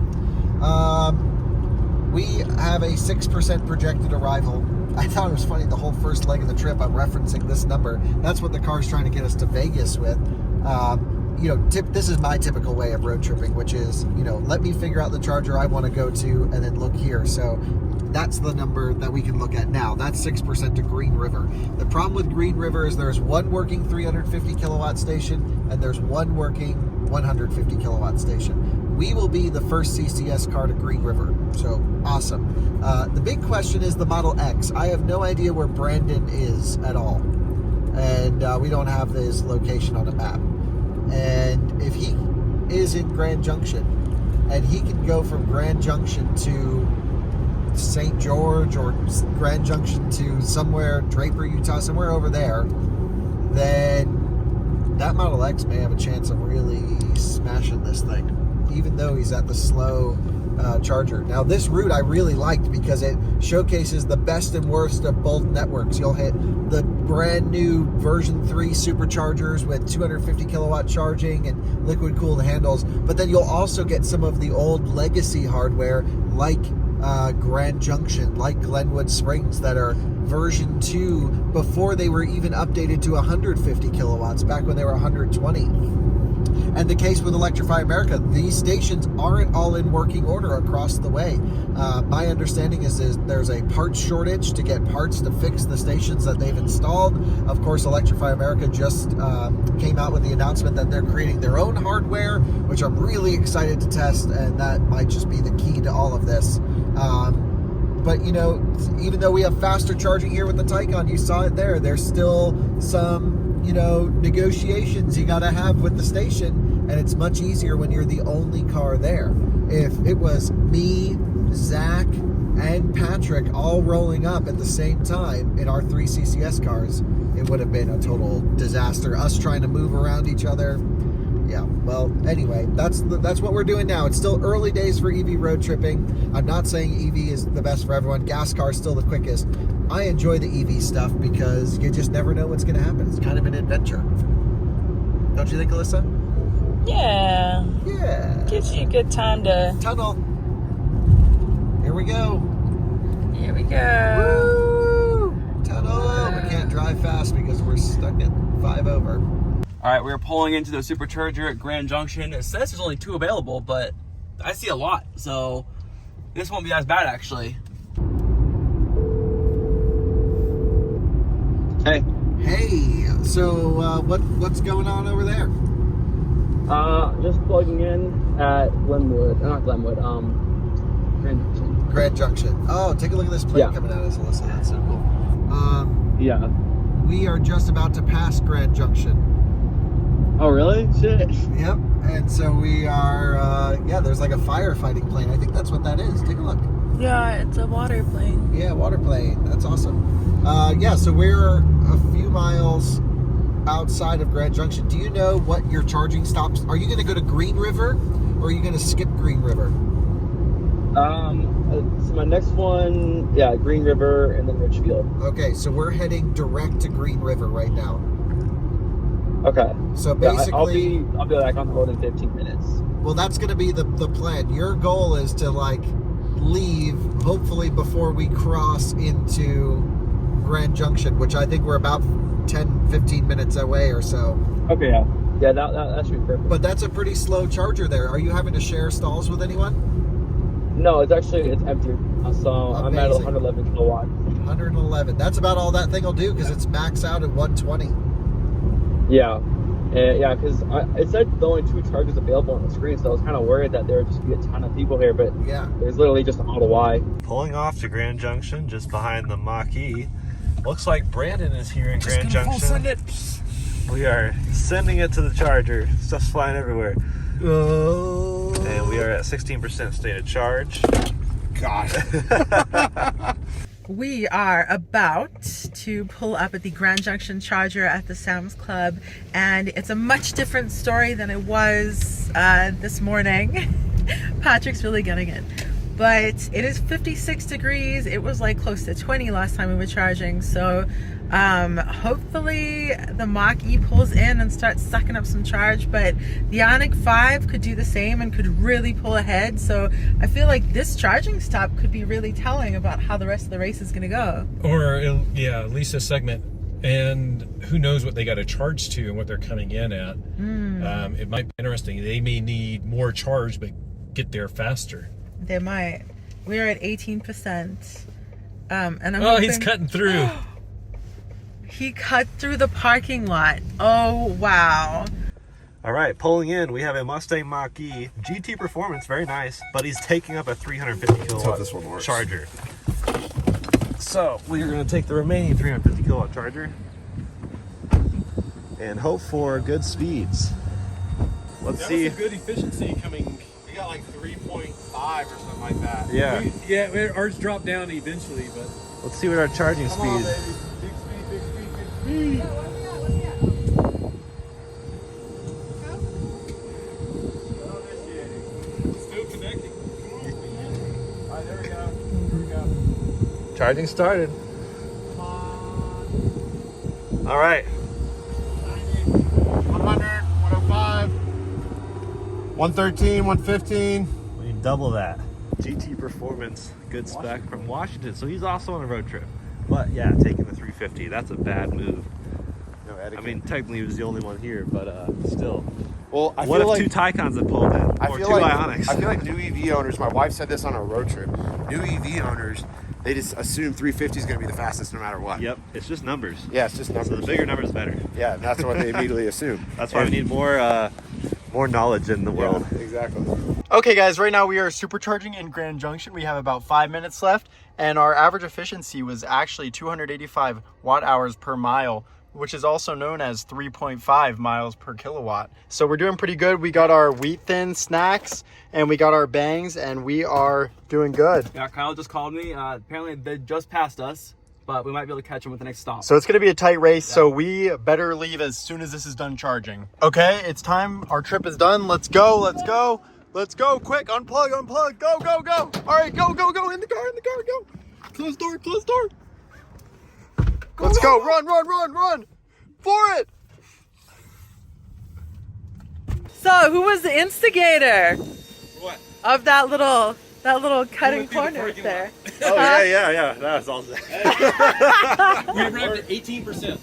We have a 6% projected arrival. I thought it was funny, the whole first leg of the trip, I'm referencing this number. That's what the car's trying to get us to Vegas with. You know, this is my typical way of road tripping, which is, you know, let me figure out the charger I want to go to and then look here. So that's the number that we can look at now. That's 6% to Green River. The problem with Green River is there's one working 350 kilowatt station and there's one working 150 kilowatt station. We will be the first CCS car to Green River, so awesome. The big question is the Model X. I have no idea where Brandon is at all, and we don't have his location on a map. And if he is in Grand Junction, and he can go from Grand Junction to St. George or Grand Junction to somewhere, Draper, Utah, somewhere over there, then that Model X may have a chance of really smashing this thing. Even though he's at the slow charger. Now this route I really liked because it showcases the best and worst of both networks. You'll hit the brand new version 3 superchargers with 250 kilowatt charging and liquid cooled handles, but then you'll also get some of the old legacy hardware like Grand Junction, like Glenwood Springs, that are version 2 before they were even updated to 150 kilowatts, back when they were 120. And the case with Electrify America, these stations aren't all in working order across the way. My understanding is there's a parts shortage to get parts to fix the stations that they've installed. Of course, Electrify America just came out with the announcement that they're creating their own hardware, which I'm really excited to test, and that might just be the key to all of this. But you know, even though we have faster charging here with the Taycan, you saw it there, there's still some, you know, negotiations you gotta have with the station, and it's much easier when you're the only car there. If it was me, Zach, and Patrick all rolling up at the same time in our 3 CCS cars, it would have been a total disaster. Us trying to move around each other. Yeah, well, anyway, that's what we're doing now. It's still early days for EV road tripping. I'm not saying EV is the best for everyone. Gas car is still the quickest. I enjoy the EV stuff because you just never know what's going to happen. It's kind of an adventure. Don't you think, Alyssa? Yeah. Yeah. Gives you a good time to... Tunnel. Here we go. Here we go. Woo! Tunnel. We can't drive fast because we're stuck at 5 over. All right, we're pulling into the supercharger at Grand Junction. It says there's only 2 available, but I see a lot, so this won't be as bad, actually. Hey. Hey. So what's going on over there? Just plugging in at Glenwood. Not Glenwood. Grand Junction. Grand Junction. Oh, take a look at this plane coming at us, Alyssa. That's so cool. Yeah. We are just about to pass Grand Junction. Oh, really? Shit. Yep. And so we are, there's like a firefighting plane. I think that's what that is. Take a look. Yeah, it's a water plane. Yeah, water plane. That's awesome. So we're a few miles outside of Grand Junction. Do you know what your charging stops? Are you going to go to Green River or are you going to skip Green River? So my next one, Green River and then Richfield. Okay, so we're heading direct to Green River right now. Okay. So basically, I'll be back on the road in 15 minutes. Well, that's going to be the plan. Your goal is to leave hopefully before we cross into Grand Junction, which I think we're about 10-15 minutes away or so. Okay, yeah, that should be perfect. But that's a pretty slow charger there. Are you having to share stalls with anyone? No, it's empty. So I'm at 111 kilowatts. 111. That's about all that thing will do because it's maxed out at 120. Yeah, because it said the only 2 chargers available on the screen, so I was kind of worried that there would just be a ton of people here, but there's literally just a Model Y. Pulling off to Grand Junction, just behind the Mach-E. Looks like Brandon is here in Grand Junction. Send it. We are sending it to the charger. Stuff's flying everywhere. Oh. And we are at 16% state of charge. God. We are about to pull up at the Grand Junction charger at the Sam's Club, and it's a much different story than it was this morning. Patrick's really getting it. But it is 56 degrees. It was like close to 20 last time we were charging. So hopefully the Mach-E pulls in and starts sucking up some charge. But the IONIQ 5 could do the same and could really pull ahead. So I feel like this charging stop could be really telling about how the rest of the race is going to go. Or, at least a segment. And who knows what they got to charge to and what they're coming in at. It might be interesting. They may need more charge, but get there faster. They might. We're at 18%. And I'm hoping... he's cutting through. He cut through the parking lot. Oh, wow. All right, pulling in, we have a Mustang Mach-E. GT performance, very nice, but he's taking up a 350 kilowatt charger. So we are going to take the remaining 350 kilowatt charger and hope for good speeds. Let's see. That was a good efficiency coming. We got like 3.5 or something like that. Yeah. Ours dropped down eventually, but let's see what our charging Come speed. on, baby. Big speed, big speed, big speed. still connecting. Charging started. All right. 100, 105, 113, 115. We need double that. GT Performance, good spec from Washington. So he's also on a road trip. But yeah, taking the 350, that's a bad move. No etiquette. I mean, technically he was the only one here, but still. Well, I what feel if like, two Taycans had pulled in? Or two IONIQs? I feel like new EV owners, my wife said this on a road trip, new EV owners, they just assume 350 is going to be the fastest no matter what. Yep, it's just numbers. Yeah, it's just numbers. So the bigger number is better. Yeah, that's what they immediately assume. That's why we need more knowledge in the world. Yeah, exactly. Okay guys, right now we are supercharging in Grand Junction. We have about 5 minutes left and our average efficiency was actually 285 watt hours per mile, which is also known as 3.5 miles per kilowatt. So we're doing pretty good. We got our wheat thin snacks and we got our bangs and we are doing good. Yeah, Kyle just called me. Apparently they just passed us, but we might be able to catch them with the next stop. So it's gonna be a tight race, so we better leave as soon as this is done charging. Okay, it's time. Our trip is done. Let's go, let's go. Let's go, quick, unplug, unplug, go, go, go. All right, go, go, go, in the car, go. Close door, close door. Let's go, run, run, run, run. For it. So, who was the instigator? What? Of that little cutting corner there? Oh, yeah. That was all that. We arrived at 18%.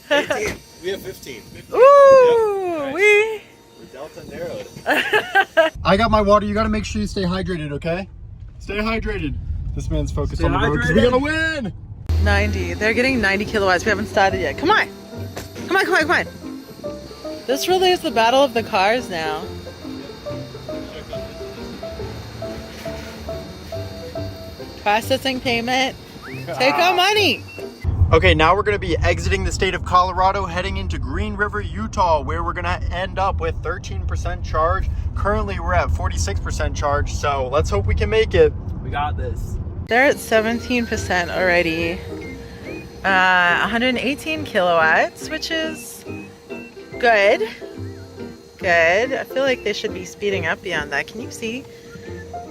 18. We have 15. Ooh, yep. We're Delta narrowed. I got my water. You got to make sure you stay hydrated, okay? Stay hydrated. This man's focused on the road because we're going to win. 90. They're getting 90 kilowatts. We haven't started yet. Come on. Come on, come on, come on. This really is the battle of the cars now. Processing payment. Take our money. Okay, now we're going to be exiting the state of Colorado, heading into Green River, Utah, where we're going to end up with 13% charge. Currently, we're at 46% charge, so let's hope we can make it. We got this. They're at 17% already. 118 kilowatts, which is good. Good. I feel like they should be speeding up beyond that. Can you see?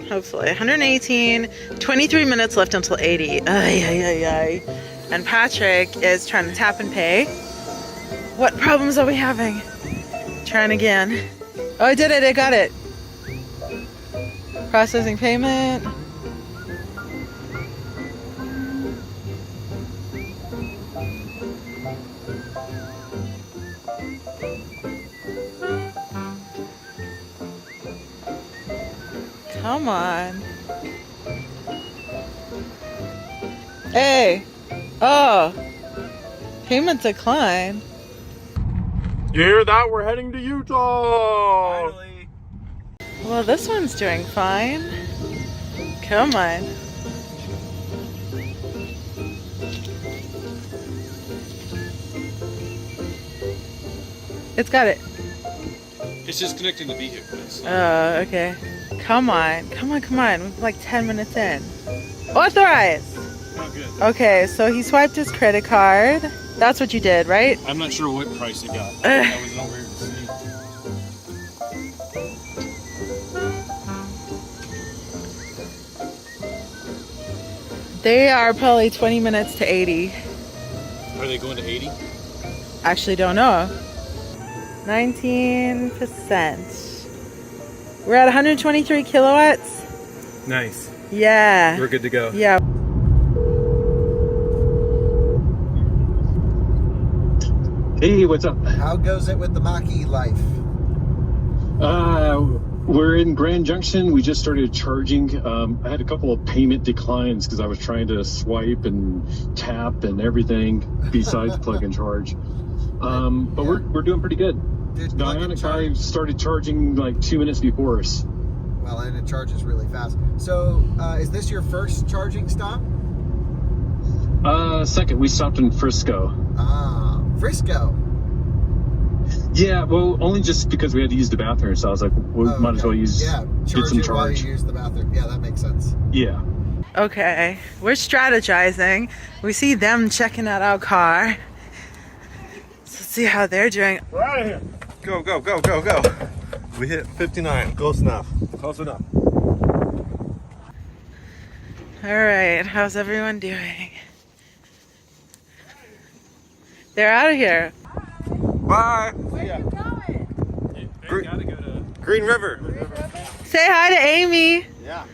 Hopefully. 118, 23 minutes left until 80. Ay. And Patrick is trying to tap and pay. What problems are we having? Trying again. Oh, I did it. I got it. Processing payment. Come on. Hey. Oh. Payment decline. You hear that? We're heading to Utah. Finally. Well, this one's doing fine. Come on. It's got it. It's just connecting the vehicle. Oh, okay. Come on. Come on, come on. We're like 10 minutes in. Authorized. Not good. Okay, so he swiped his credit card. That's what you did, right? I'm not sure what price it got. That was over here to see. They are probably 20 minutes to 80. Are they going to 80? Actually, don't know. 19%. We're at 123 kilowatts. Nice. Yeah. We're good to go. Yeah. Hey, what's up? How goes it with the Mach-E life? We're in Grand Junction. We just started charging. I had a couple of payment declines because I was trying to swipe and tap and everything besides plug and charge. But yeah, we're doing pretty good. The IONIQ guy started charging like 2 minutes before us. Well, and it charges really fast. So, is this your first charging stop? Second, we stopped in Frisco. Ah, Frisco. Yeah, well, only just because we had to use the bathroom, so I was like, we might as well get some charge. While you use the bathroom. Yeah, that makes sense. Yeah. Okay, we're strategizing. We see them checking out our car. So let's see how they're doing. We're out of here. Go, go, go, go, go. We hit 59. Close enough. Close enough. All right, how's everyone doing? They're out of here. Bye. Green River. Say hi to Amy. Yeah.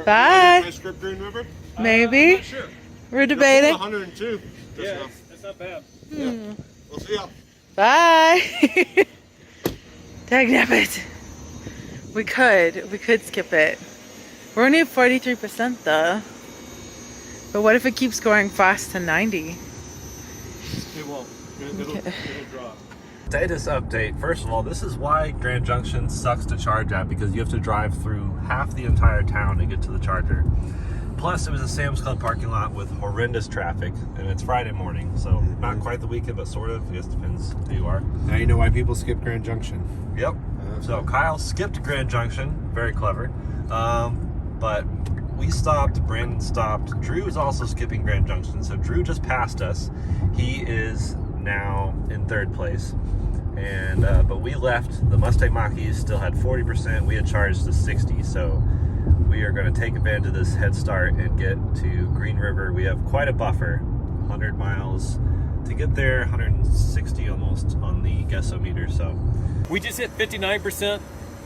Bye. Strip Green River? Maybe. Not sure. We're debating. 102. Yeah, that's not bad. Yeah. We'll see y'all. Bye. Dagnabbit. We could skip it. We're only at 43% though. But what if it keeps going fast to 90? It won't. It'll drop. Status update. First of all, this is why Grand Junction sucks to charge at, because you have to drive through half the entire town to get to the charger. Plus, it was a Sam's Club parking lot with horrendous traffic, and it's Friday morning, so not quite the weekend, but sort of. I guess depends who you are. Now you know why people skip Grand Junction. Yep. So Kyle skipped Grand Junction. Very clever. But we stopped. Brandon stopped. Drew is also skipping Grand Junction. So Drew just passed us. He is now in 3rd place. And but we left. The Mustang Mach-E still had 40%. We had charged to 60. So we are going to take advantage of this head start and get to Green River. We have quite a buffer, 100 miles to get there, 160 almost on the guessometer. So We just hit 59%.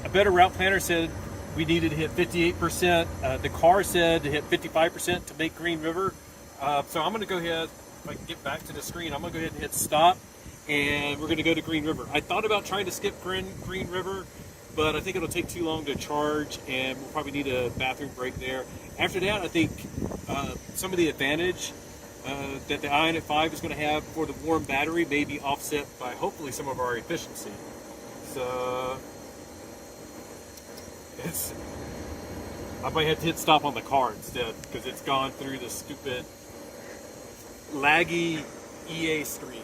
A better route planner said we needed to hit 58%. The car said to hit 55% to make Green River. So I'm going to go ahead, if I can get back to the screen, I'm going to go ahead and hit stop, and we're going to go to Green River. I thought about trying to skip Green River, but I think it'll take too long to charge, and we'll probably need a bathroom break there. After that, I think some of the advantage that the IONIQ 5 is going to have for the warm battery may be offset by hopefully some of our efficiency. So I might have to hit stop on the car instead, because it's gone through the stupid laggy EA screen.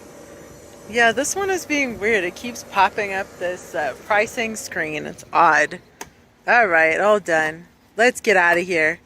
Yeah, this one is being weird. It keeps popping up this pricing screen. It's odd. All right, all done. Let's get out of here.